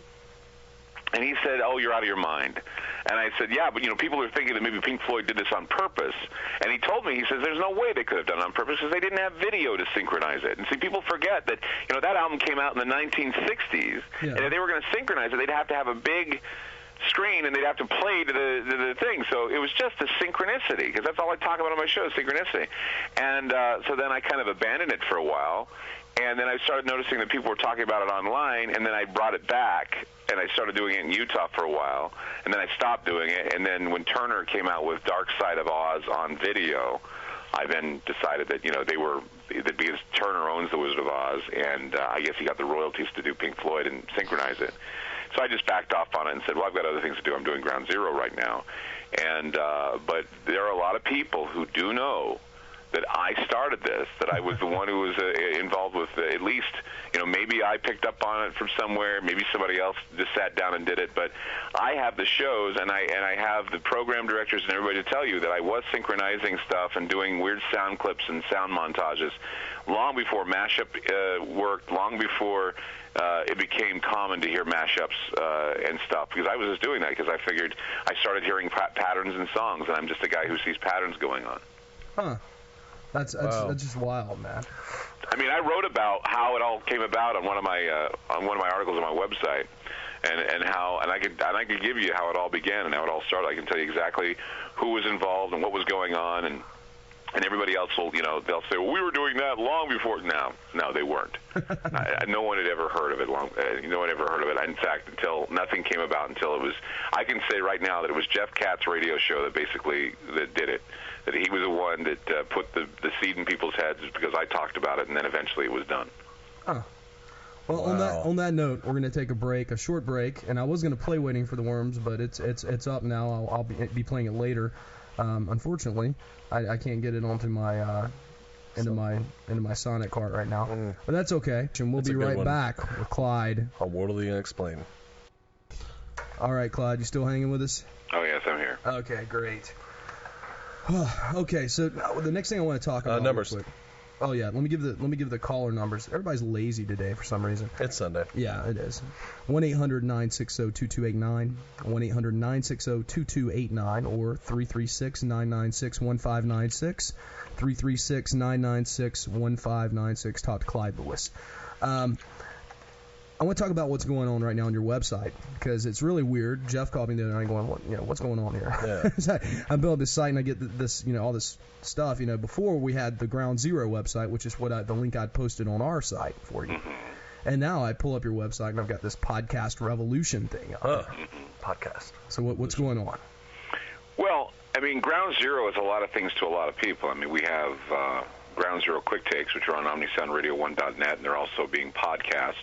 S5: And he said, oh, you're out of your mind. And I said, yeah, but, people are thinking that maybe Pink Floyd did this on purpose. And he told me, he says, there's no way they could have done it on purpose because they didn't have video to synchronize it. And see, people forget that, that album came out in the 1960s, and if they were going to synchronize it, they'd have to have a big screen, and they'd have to play to the thing. So it was just a synchronicity, because that's all I talk about on my show, synchronicity. And so then I kind of abandoned it for a while. And then I started noticing that people were talking about it online, and then I brought it back, and I started doing it in Utah for a while, and then I stopped doing it. And then when Turner came out with Dark Side of Oz on video, I then decided that, because Turner owns the Wizard of Oz, and I guess he got the royalties to do Pink Floyd and synchronize it. So I just backed off on it and said, well, I've got other things to do. I'm doing Ground Zero right now. And but there are a lot of people who do know that I started this, that I was the one who was involved with at least, maybe I picked up on it from somewhere, maybe somebody else just sat down and did it, but I have the shows, and I have the program directors and everybody to tell you that I was synchronizing stuff and doing weird sound clips and sound montages long before mashup worked, long before it became common to hear mashups and stuff, because I was just doing that because I figured I started hearing patterns in songs, and I'm just a guy who sees patterns going on. Huh.
S4: That's just wild, man.
S5: I mean, I wrote about how it all came about on one of my articles on my website, and I could give you how it all began and how it all started. I can tell you exactly who was involved and what was going on, and everybody else will, they'll say, well, we were doing that long before. No, they weren't. No one had ever heard of it. No one ever heard of it. In fact, until nothing came about until it was. I can say right now that it was Jeff Katz's radio show that did it. That he was the one that put the seed in people's heads because I talked about it, and then eventually it was done.
S4: Huh. Well, wow. on that note, we're going to take a short break, and I was going to play Waiting for the Worms, but it's up now. I'll be playing it later. Unfortunately, I can't get it onto my into my Sonic cart right now, but that's okay. And we'll be right back with Clyde.
S6: A World of the Unexplained.
S4: All right, Clyde, you still hanging with us?
S5: Oh yes, I'm here.
S4: Okay, great. Okay, so the next thing I want to talk about
S6: numbers.
S4: real quick. Oh yeah, let me give the caller numbers. Everybody's lazy today for some reason.
S6: It's Sunday.
S4: Yeah, it is. 1-800-960-2289, 1-800-960-2289, or 336-996-1596, 336-996-1596. Talk to Clyde Lewis. I want to talk about what's going on right now on your website, because it's really weird. Jeff called me the other night going, what's going on here?
S6: Yeah.
S4: I built this site and I get this, all this stuff. Before we had the Ground Zero website, which is what the link I'd posted on our site for you. And now I pull up your website and I've got this podcast revolution thing up.
S6: Podcast.
S4: So what's going on?
S5: Well, Ground Zero is a lot of things to a lot of people. We have Ground Zero Quick Takes, which are on OmniSoundRadio1.net, and they're also being podcast.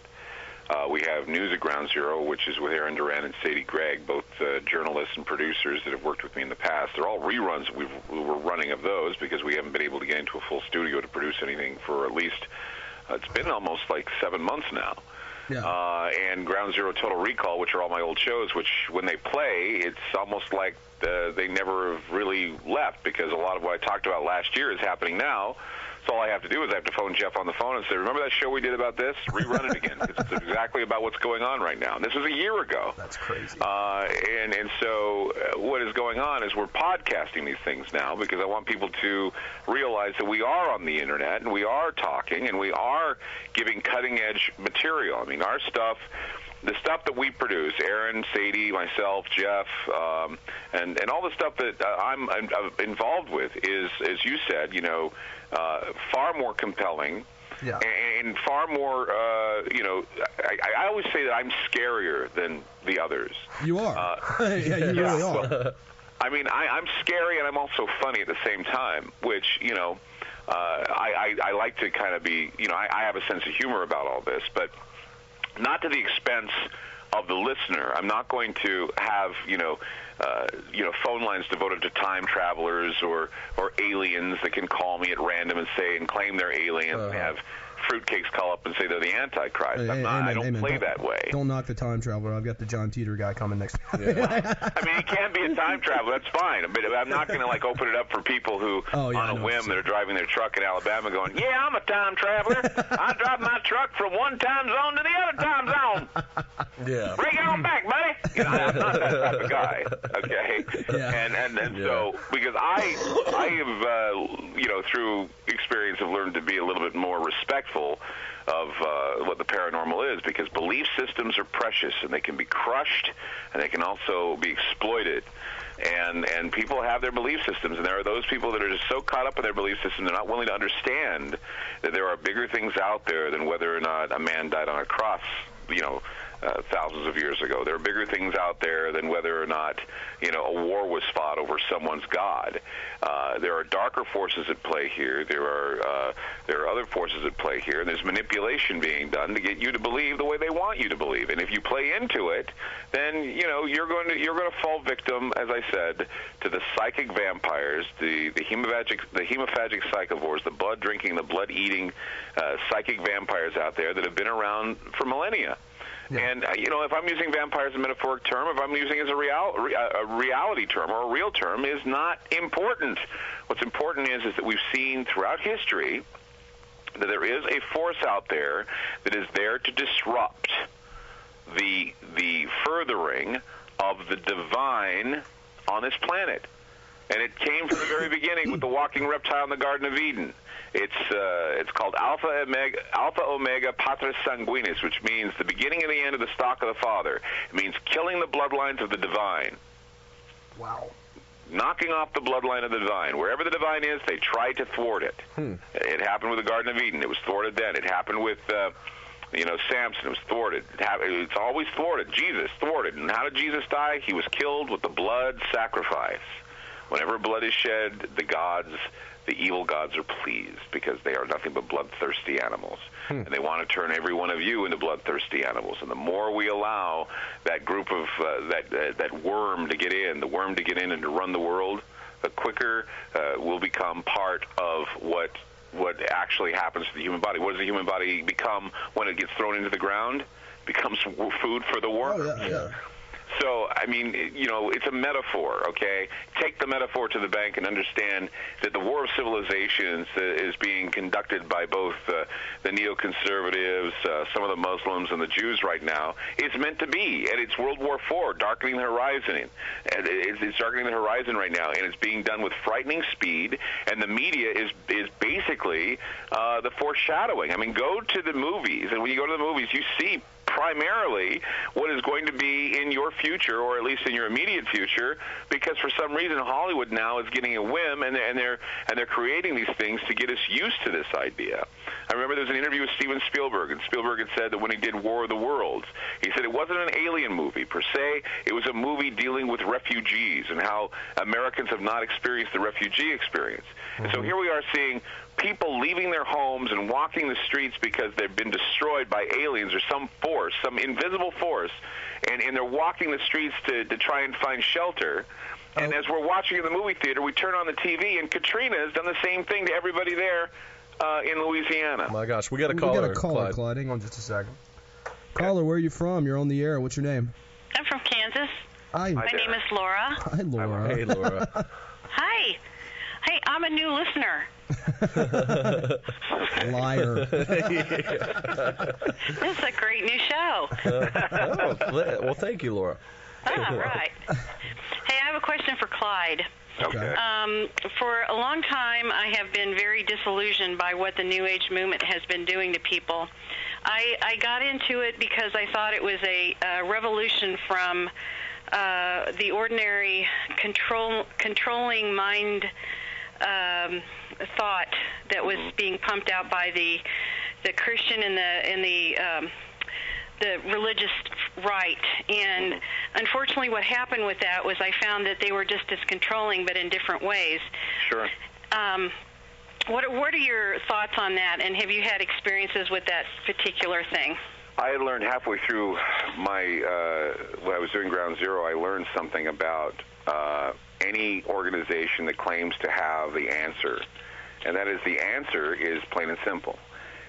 S5: We have News at Ground Zero, which is with Aaron Duran and Sadie Gregg, both journalists and producers that have worked with me in the past. They're all reruns we were running of those because we haven't been able to get into a full studio to produce anything for at least, it's been almost like 7 months now. Yeah. And Ground Zero Total Recall, which are all my old shows, which when they play, it's almost like they never have really left, because a lot of what I talked about last year is happening now. So all I have to do is I have to phone Jeff on the phone and say, remember that show we did about this? Rerun it again. It's exactly about what's going on right now. And this was a year ago.
S4: That's crazy.
S5: And so what is going on is we're podcasting these things now, because I want people to realize that we are on the Internet, and we are talking, and we are giving cutting-edge material. Our stuff... The stuff that we produce, Aaron, Sadie, myself, Jeff, and all the stuff that I'm involved with is, as you said, far more compelling. Yeah. And far more, I always say that I'm scarier than the others.
S4: You are. Yeah, you really are.
S5: Well, I'm scary, and I'm also funny at the same time, which, I like to kind of be, I have a sense of humor about all this, but not to the expense of the listener. I'm not going to have, phone lines devoted to time travelers or aliens that can call me at random and claim they're aliens and have fruitcakes call up and say they're the Antichrist. I don't play that way.
S4: Don't knock the time traveler. I've got the John Teeter guy coming next.
S5: Yeah. He can be a time traveler. That's fine. But I'm not going to open it up for people who, on a whim, that are driving their truck in Alabama going, yeah, I'm a time traveler. I drive my truck from one time zone to the other time zone. Yeah. Bring it on back, buddy. I'm not that type of guy. Okay. Yeah. And so because I have through experience have learned to be a little bit more respectful of what the paranormal is, because belief systems are precious, and they can be crushed, and they can also be exploited. And people have their belief systems, and there are those people that are just so caught up in their belief system they're not willing to understand that there are bigger things out there than whether or not a man died on a cross, thousands of years ago. There are bigger things out there than whether or not, a war was fought over someone's god. There are darker forces at play here. There are other forces at play here, and there's manipulation being done to get you to believe the way they want you to believe. And if you play into it, then you're going to fall victim, as I said, to the psychic vampires, the hemophagic psychivores, the blood drinking, the blood eating psychic vampires out there that have been around for millennia. Yeah. And, if I'm using vampire as a metaphoric term, if I'm using it as a reality term or a real term, is not important. What's important is that we've seen throughout history that there is a force out there that is there to disrupt the furthering of the divine on this planet. And it came from the very beginning with the walking reptile in the Garden of Eden. It's called Alpha Omega Patris Sanguinis, which means the beginning and the end of the stock of the Father. It means killing the bloodlines of the divine.
S4: Wow.
S5: Knocking off the bloodline of the divine. Wherever the divine is, they try to thwart it. It happened with the Garden of Eden. It was thwarted then. It happened with Samson. It was thwarted. It's always thwarted. Jesus thwarted. And how did Jesus die? He was killed with the blood sacrifice. Whenever blood is shed, the evil gods are pleased, because they are nothing but bloodthirsty animals. And they want to turn every one of you into bloodthirsty animals. And the more we allow that group of, that worm to get in, and to run the world, the quicker we'll become part of what actually happens to the human body. What does the human body become when it gets thrown into the ground? It becomes food for the worm.
S4: Oh, yeah.
S5: So, I mean, it's a metaphor, okay? Take the metaphor to the bank and understand that the war of civilizations is being conducted by both the neoconservatives, some of the Muslims, and the Jews right now. It's meant to be, and it's World War IV, darkening the horizon. And it's darkening the horizon right now, and it's being done with frightening speed, and the media is basically the foreshadowing. I mean, go to the movies, and when you go to the movies, you see primarily what is going to be in your future, or at least in your immediate future, because for some reason Hollywood now is getting a whim, and they're creating these things to get us used to this idea. I remember there was an interview with Steven Spielberg, and Spielberg had said that when he did War of the Worlds, he said it wasn't an alien movie per se, it was a movie dealing with refugees and how Americans have not experienced the refugee experience. And so here we are seeing people leaving their homes and walking the streets because they've been destroyed by aliens or some force, some invisible force, and they're walking the streets to try and find shelter. And as we're watching in the movie theater, we turn on the TV, and Katrina has done the same thing to everybody there in Louisiana.
S6: Oh my gosh, we got a caller.
S4: We got a caller, Clyde. Hang on just a second. Caller, where are you from? You're on the air. What's your name?
S7: I'm from Kansas.
S4: Hi.
S7: My name is Laura.
S4: Hi, Laura.
S6: Hey, Laura.
S7: Hi. Hey, I'm a new listener.
S4: Liar.
S7: This is a great new show.
S6: Well, thank you, Laura.
S7: Ah, right. Hey, I have a question for Clyde.
S5: Okay.
S7: For a long time, I have been very disillusioned by what the New Age movement has been doing to people. I got into it because I thought it was a revolution from the ordinary controlling mind thought that was being pumped out by the Christian and the religious right. And unfortunately what happened with that was I found that they were just as controlling but in different ways.
S5: Sure.
S7: What are your thoughts on that, and have you had experiences with that particular thing?
S5: I had learned halfway through my when I was doing Ground Zero, I learned something about any organization that claims to have the answer, and that is the answer is plain and simple.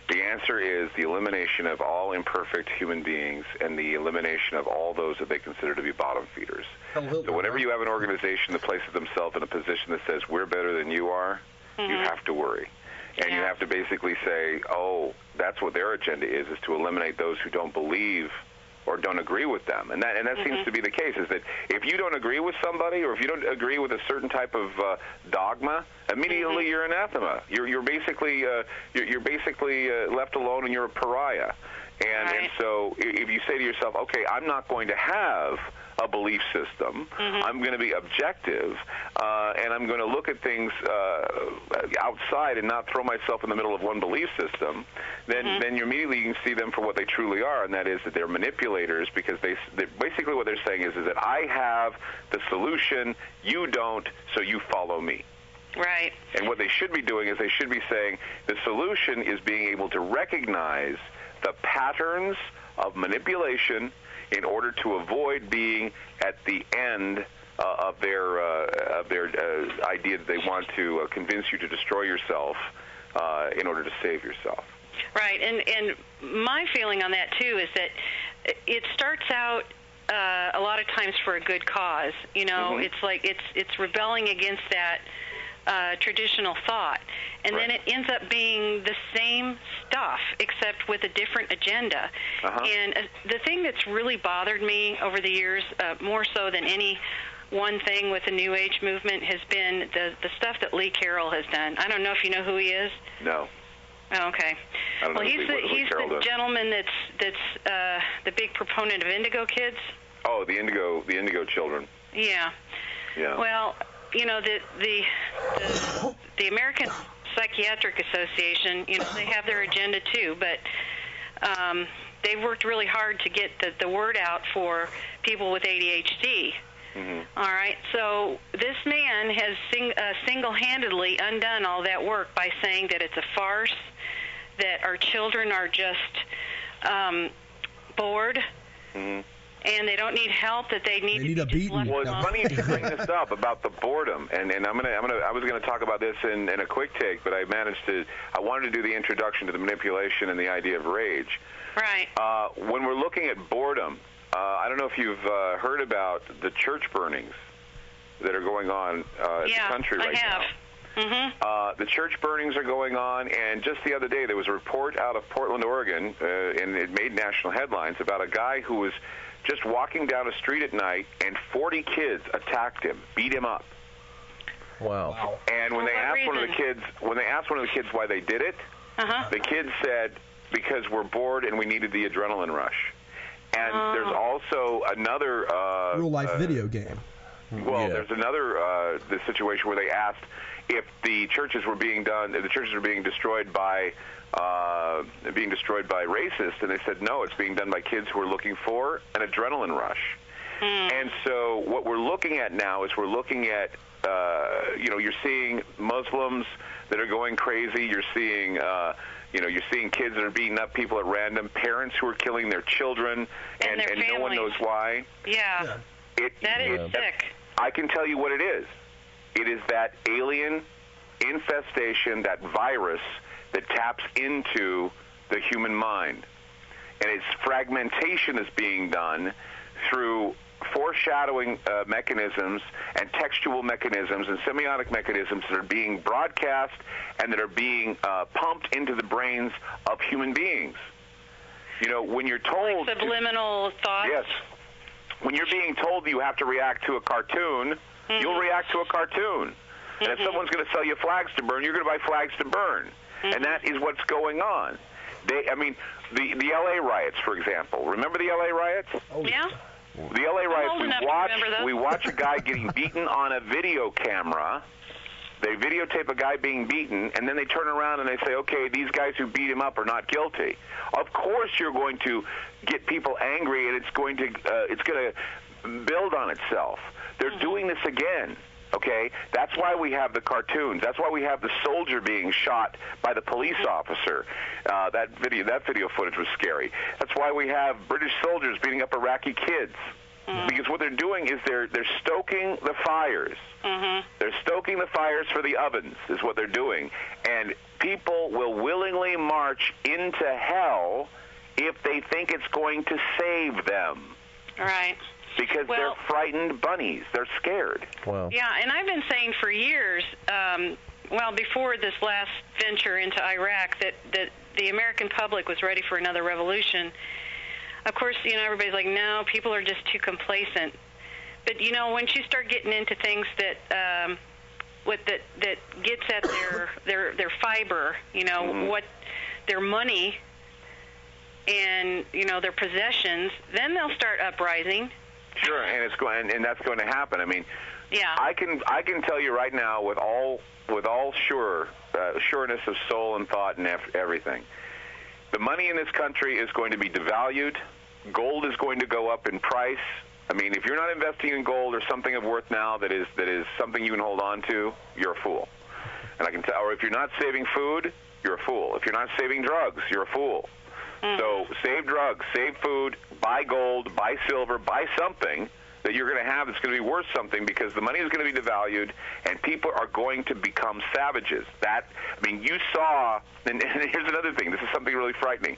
S5: The answer is the elimination of all imperfect human beings and the elimination of all those that they consider to be bottom feeders. So whenever you have an organization that places themselves in a position that says we're better than you are, you have to worry. And you have to basically say, oh, that's what their agenda is to eliminate those who don't believe or don't agree with them. And that seems to be the case, is that if you don't agree with somebody or if you don't agree with a certain type of dogma, immediately you're anathema. You're basically left alone and you're a pariah. And so if you say to yourself, okay, I'm not going to have a belief system, I'm going to be objective, and I'm going to look at things outside and not throw myself in the middle of one belief system, then you immediately can see them for what they truly are, and that is that they're manipulators, because they basically what they're saying is that I have the solution, you don't, so you follow me.
S7: Right.
S5: And what they should be doing is they should be saying the solution is being able to recognize the patterns of manipulation in order to avoid being at the end of their idea that they want to convince you to destroy yourself in order to save yourself.
S7: Right, and my feeling on that too is that it starts out a lot of times for a good cause. You know, it's like it's rebelling against that traditional thought, and then it ends up being the same stuff except with a different agenda. And the thing that's really bothered me over the years, more so than any one thing with the New Age movement, has been the stuff that Lee Carroll has done. I don't know if you know who he is.
S5: No.
S7: Oh, okay. Well, he's the gentleman that's the big proponent of indigo kids.
S5: Oh, the indigo children.
S7: Yeah.
S5: Yeah.
S7: Well, you know, the American Psychiatric Association, you know, they have their agenda too, but they've worked really hard to get the word out for people with ADHD. All right, so this man has single-handedly undone all that work by saying that it's a farce, that our children are just bored, and they don't need help, that they need
S4: a beating.
S5: Well, it's funny you bring this up about the boredom, and I was going to talk about this in a quick take, but I wanted to do the introduction to the manipulation and the idea of rage.
S7: Right.
S5: When we're looking at boredom, I don't know if you've heard about the church burnings that are going on in the country right now.
S7: Mm-hmm.
S5: The church burnings are going on, and just the other day there was a report out of Portland, Oregon, and it made national headlines about a guy who was just walking down a street at night, and 40 kids attacked him, beat him up.
S6: Wow.
S5: And when they asked one of the kids why they did it, the kid said, "Because we're bored and we needed the adrenaline rush." And there's also another
S4: real life video game.
S5: Well, there's another the situation where they asked if the churches were being destroyed by racists, and they said no, it's being done by kids who are looking for an adrenaline rush. And so what we're looking at now is you're seeing Muslims that are going crazy. You're seeing you're seeing kids that are beating up people at random, parents who are killing their children, and no one knows why.
S7: Yeah. That is sick.
S5: I can tell you what it is. It is that alien infestation, that virus that taps into the human mind. And its fragmentation is being done through foreshadowing mechanisms and textual mechanisms and semiotic mechanisms that are being broadcast and that are being pumped into the brains of human beings. When you're told...
S7: Like subliminal thoughts?
S5: Yes. When you're being told you have to react to a cartoon, you'll react to a cartoon. And if someone's going to sell you flags to burn, you're going to buy flags to burn. And that is what's going on. The L.A. riots, for example. Remember the L.A. riots?
S7: Yeah.
S5: The L.A. riots, we watch a guy getting beaten on a video camera. They videotape a guy being beaten, and then they turn around and they say, okay, these guys who beat him up are not guilty. Of course you're going to get people angry, and it's going to build on itself. They're doing this again. Okay, that's why we have the cartoons. That's why we have the soldier being shot by the police officer. That video footage was scary. That's why we have British soldiers beating up Iraqi kids. Because what they're doing is they're stoking the fires. They're stoking the fires for the ovens is what they're doing. And people will willingly march into hell if they think it's going to save them.
S7: Right.
S5: Because they're frightened bunnies. They're scared.
S6: Wow.
S7: Yeah, and I've been saying for years, before this last venture into Iraq, that the American public was ready for another revolution. Of course, everybody's like, no, people are just too complacent. But, once you start getting into things that gets at their fiber, what their money and, their possessions, then they'll start uprising.
S5: Sure, and that's going to happen. I mean, I can tell you right now with all sureness of soul and thought and everything, the money in this country is going to be devalued. Gold is going to go up in price. I mean, if you're not investing in gold or something of worth now that is something you can hold on to, you're a fool. And I can tell. Or if you're not saving food, you're a fool. If you're not saving drugs, you're a fool. So save drugs, save food, buy gold, buy silver, buy something that you're going to have that's going to be worth something, because the money is going to be devalued and people are going to become savages. You saw, and here's another thing. This is something really frightening.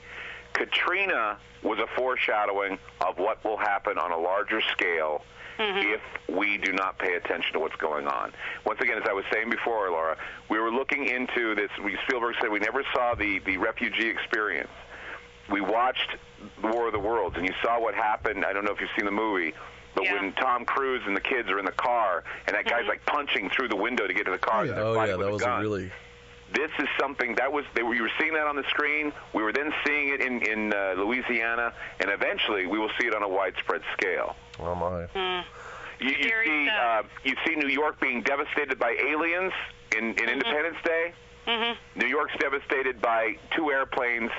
S5: Katrina was a foreshadowing of what will happen on a larger scale if we do not pay attention to what's going on. Once again, as I was saying before, Laura, we were looking into this. Spielberg said we never saw the refugee experience. We watched The War of the Worlds, and you saw what happened. I don't know if you've seen the movie, but when Tom Cruise and the kids are in the car, and that guy's like punching through the window to get to the car.
S6: That was a really...
S5: This is something you were seeing that on the screen. We were then seeing it in Louisiana, and eventually we will see it on a widespread scale.
S6: Oh my!
S5: You see New York being devastated by aliens in Independence Day. New York's devastated by 2 airplanes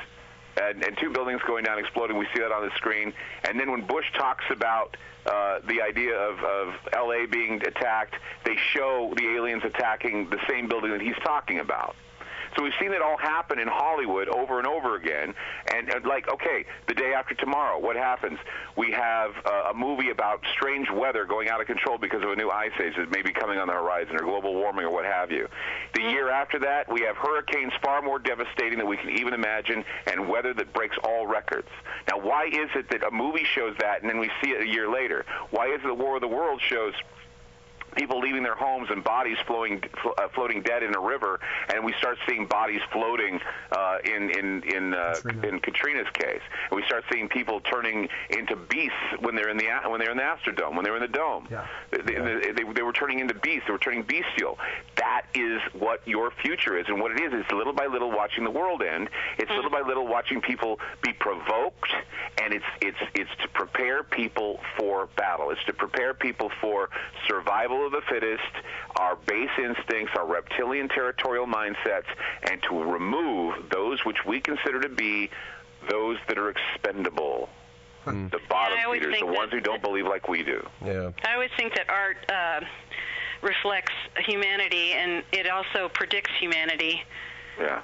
S5: and 2 buildings going down, exploding. We see that on the screen. And then when Bush talks about the idea of L.A. being attacked, they show the aliens attacking the same building that he's talking about. So we've seen it all happen in Hollywood over and over again. And like, okay, the day after tomorrow, what happens? We have a movie about strange weather going out of control because of a new ice age that may be coming on the horizon, or global warming, or what have you. The year after that, we have hurricanes far more devastating than we can even imagine, and weather that breaks all records. Now, why is it that a movie shows that and then we see it a year later? Why is it the War of the Worlds shows people leaving their homes and bodies floating dead in a river, and we start seeing bodies floating in Katrina's case, and we start seeing people turning into beasts when they're in the Astrodome, when they're in the dome.
S4: Yeah.
S5: They were turning into beasts. They were turning bestial. That is what your future is, and what it is little by little watching the world end. It's little by little watching people be provoked, and it's to prepare people for battle. It's to prepare people for survival of the fittest, our base instincts, our reptilian territorial mindsets, and to remove those which we consider to be those that are expendable. The bottom feeders, the ones who don't believe like we do.
S6: Yeah.
S7: I always think that art reflects humanity, and it also predicts humanity.
S5: Yeah.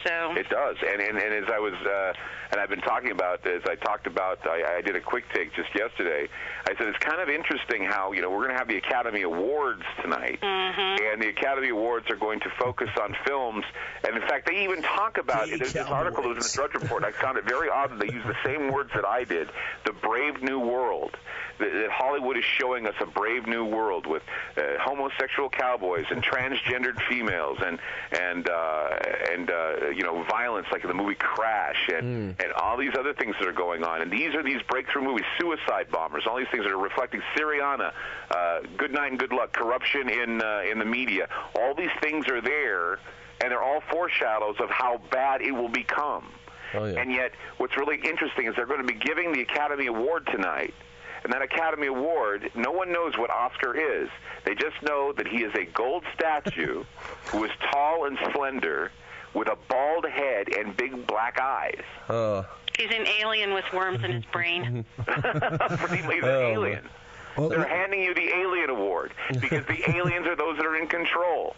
S7: So
S5: it does, and as I was, and I've been talking about, as I talked about, I did a quick take just yesterday. I said it's kind of interesting how, we're going to have the Academy Awards tonight, and the Academy Awards are going to focus on films, and in fact, they even talk about it. There's this article that was in the Drudge Report, and I found it very odd that they used the same words that I did, the Brave New World. That Hollywood is showing us a brave new world with homosexual cowboys and transgendered females and violence like in the movie Crash and all these other things that are going on. And these are these breakthrough movies, suicide bombers, all these things that are reflecting Syriana, Good Night and Good Luck, corruption in the media. All these things are there, and they're all foreshadows of how bad it will become.
S6: Oh, yeah.
S5: And yet, what's really interesting is they're going to be giving the Academy Award tonight. And that Academy Award, no one knows what Oscar is. They just know that he is a gold statue who is tall and slender with a bald head and big black eyes.
S7: He's an alien with worms in his brain.
S5: He's an alien.
S4: Well,
S5: They're handing you the Alien Award because the aliens are those that are in control.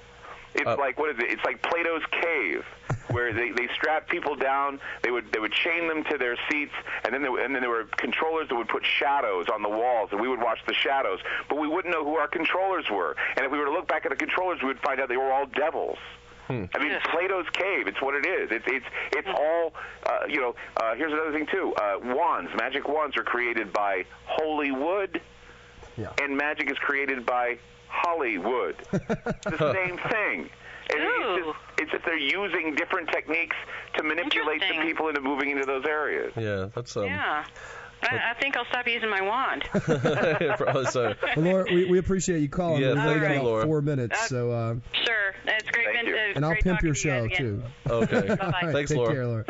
S5: It's like, what is it? It's like Plato's Cave, where they strapped people down. They would chain them to their seats, and then there were controllers that would put shadows on the walls, and we would watch the shadows, but we wouldn't know who our controllers were. And if we were to look back at the controllers, we would find out they were all devils. I mean, Plato's Cave. It's what it is. It's all. Here's another thing too. Wands, magic wands, are created by holy wood, and magic is created by Hollywood. The same thing. It's just they're using different techniques to manipulate the people into moving into those areas.
S6: Yeah, that's
S7: yeah. I think I'll stop using my wand.
S6: Probably so.
S4: Well, Laura, we appreciate you calling.
S6: Yeah,
S4: We've only got about
S6: Laura.
S4: 4 minutes, so.
S7: Sure, it's great.
S4: And I'll pimp your show too.
S6: Okay.
S7: Bye-bye.
S6: Thanks,
S4: Take
S6: Laura.
S4: care, Laura.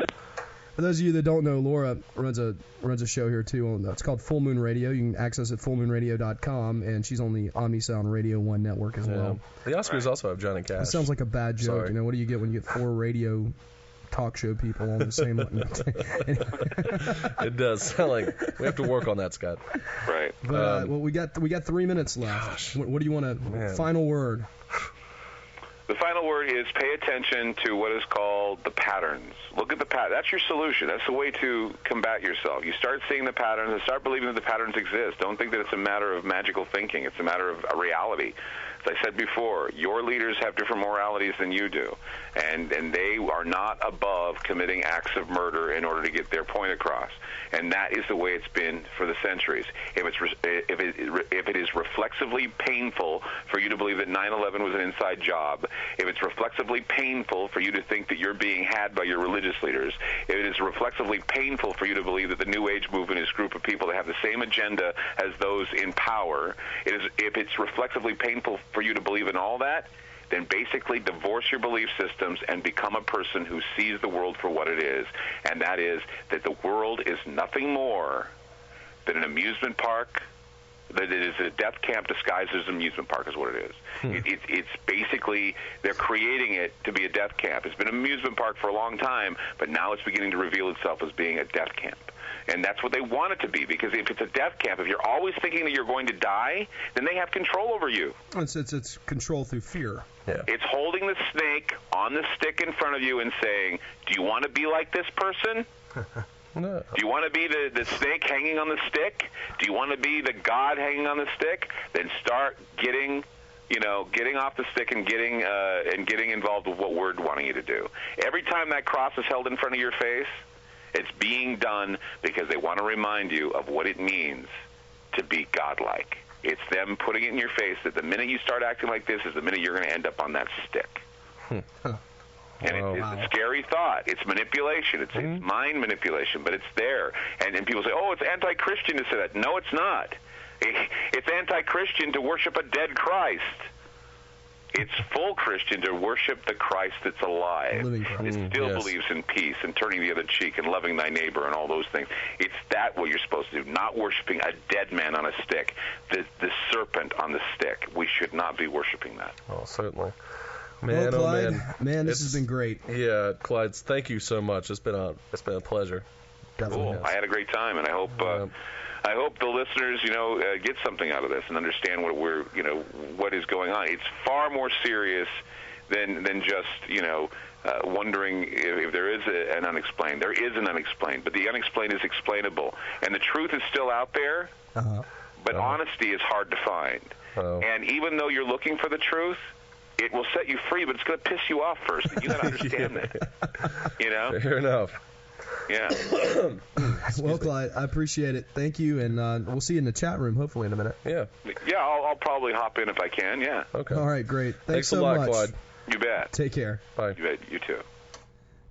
S4: For those of you that don't know, Laura runs a show here too. It's called Full Moon Radio. You can access it at fullmoonradio.com, and she's on the OmniSound Radio 1 network as well.
S6: The Oscars also have Johnny Cash.
S4: That sounds like a bad joke.
S6: Sorry.
S4: What do you get when you get 4 radio talk show people on the same one?
S6: It does sound like we have to work on that, Scott.
S5: Right.
S4: But we got 3 minutes left. What do you want to? Final word.
S5: The final word is pay attention to what is called the patterns. Look at the pattern. That's your solution. That's the way to combat yourself. You start seeing the patterns and start believing that the patterns exist. Don't think that it's a matter of magical thinking. It's a matter of a reality. As I said before, your leaders have different moralities than you do, and they are not above committing acts of murder in order to get their point across. And that is the way it's been for the centuries. If it is reflexively painful for you to believe that 9/11 was an inside job, if it's reflexively painful for you to think that you're being had by your religious leaders, if it is reflexively painful for you to believe that the New Age movement is a group of people that have the same agenda as those in power, if it's reflexively painful for you to believe in all that, then basically divorce your belief systems and become a person who sees the world for what it is, and that is that the world is nothing more than an amusement park That it is a death camp disguised as an amusement park is what it is. It's basically, they're creating it to be a death camp. It's been an amusement park for a long time, but now it's beginning to reveal itself as being a death camp. And that's what they want it to be, because if it's a death camp, if you're always thinking that you're going to die, then they have control over you.
S4: It's control through fear.
S6: Yeah.
S5: It's holding the snake on the stick in front of you and saying, do you want to be like this person?
S6: No.
S5: Do you want to be the snake hanging on the stick? Do you want to be the god hanging on the stick? Then start getting off the stick and getting involved with what we're wanting you to do. Every time that cross is held in front of your face, it's being done because they want to remind you of what it means to be godlike. It's them putting it in your face that the minute you start acting like this is the minute you're going to end up on that stick. And it's a scary thought. It's manipulation. It's mind manipulation, but it's there. And people say, oh, it's anti-Christian to say that. No, it's not. It's anti-Christian to worship a dead Christ. It's full Christian to worship the Christ that's alive. It still believes in peace and turning the other cheek and loving thy neighbor and all those things. It's that what you're supposed to do, not worshiping a dead man on a stick, the serpent on the stick. We should not be worshiping that.
S6: Oh, certainly. Man,
S4: well, Clyde,
S6: oh
S4: man, this has been great.
S6: Yeah, Clyde, thank you so much. It's been a pleasure.
S5: Cool. I had a great time, and I hope the listeners, get something out of this and understand what is going on. It's far more serious than just wondering if there is an unexplained. There is an unexplained, but the unexplained is explainable, and the truth is still out there. But honesty is hard to find. And even though you're looking for the truth, it will set you free, but it's going to piss you off first. And you got to understand that.
S6: Fair enough.
S5: Yeah.
S4: Well, Clyde, I appreciate it. Thank you, and we'll see you in the chat room hopefully in a minute.
S6: Yeah.
S5: Yeah, I'll probably hop in if I can. Yeah.
S6: Okay.
S4: All right, great. Thanks
S6: a
S4: so
S6: lot,
S4: much.
S6: Clyde.
S5: You bet.
S4: Take care.
S6: Bye.
S5: You bet. You too.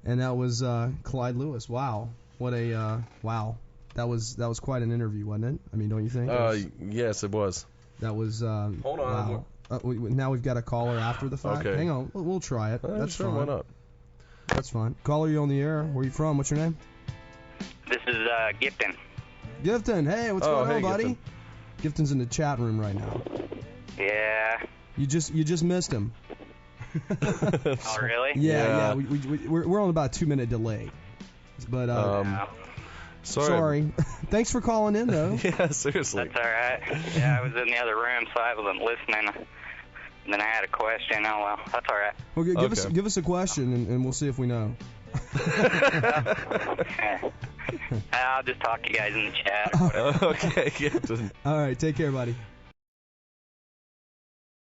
S4: And that was Clyde Lewis. Wow, what a wow. That was quite an interview, wasn't it? I mean, don't you think?
S6: Yes, it was.
S4: That was.
S6: Hold on.
S4: Wow. Now we've got a caller after the fact.
S6: Okay.
S4: Hang on, we'll try it. That's
S6: sure,
S4: fine.
S6: Why not?
S4: That's fine. Caller, you on the air? Where are you from? What's your name?
S8: This is Gifton.
S4: Gifton, hey, what's going on, buddy?
S6: Gifton.
S4: Gifton's in the chat room right now.
S8: Yeah.
S4: You just missed him.
S8: Oh, really?
S4: Yeah. We're on about a 2-minute delay. But sorry. Thanks for calling in, though.
S6: Yeah, seriously.
S8: That's all right. Yeah, I was in the other room, so I wasn't listening. And then I had a question. Oh, well, that's all right.
S4: Well, give us a question, and we'll see if we know.
S8: I'll just talk to you guys in the chat.
S6: Okay, Gifton.
S4: All right, take care, buddy.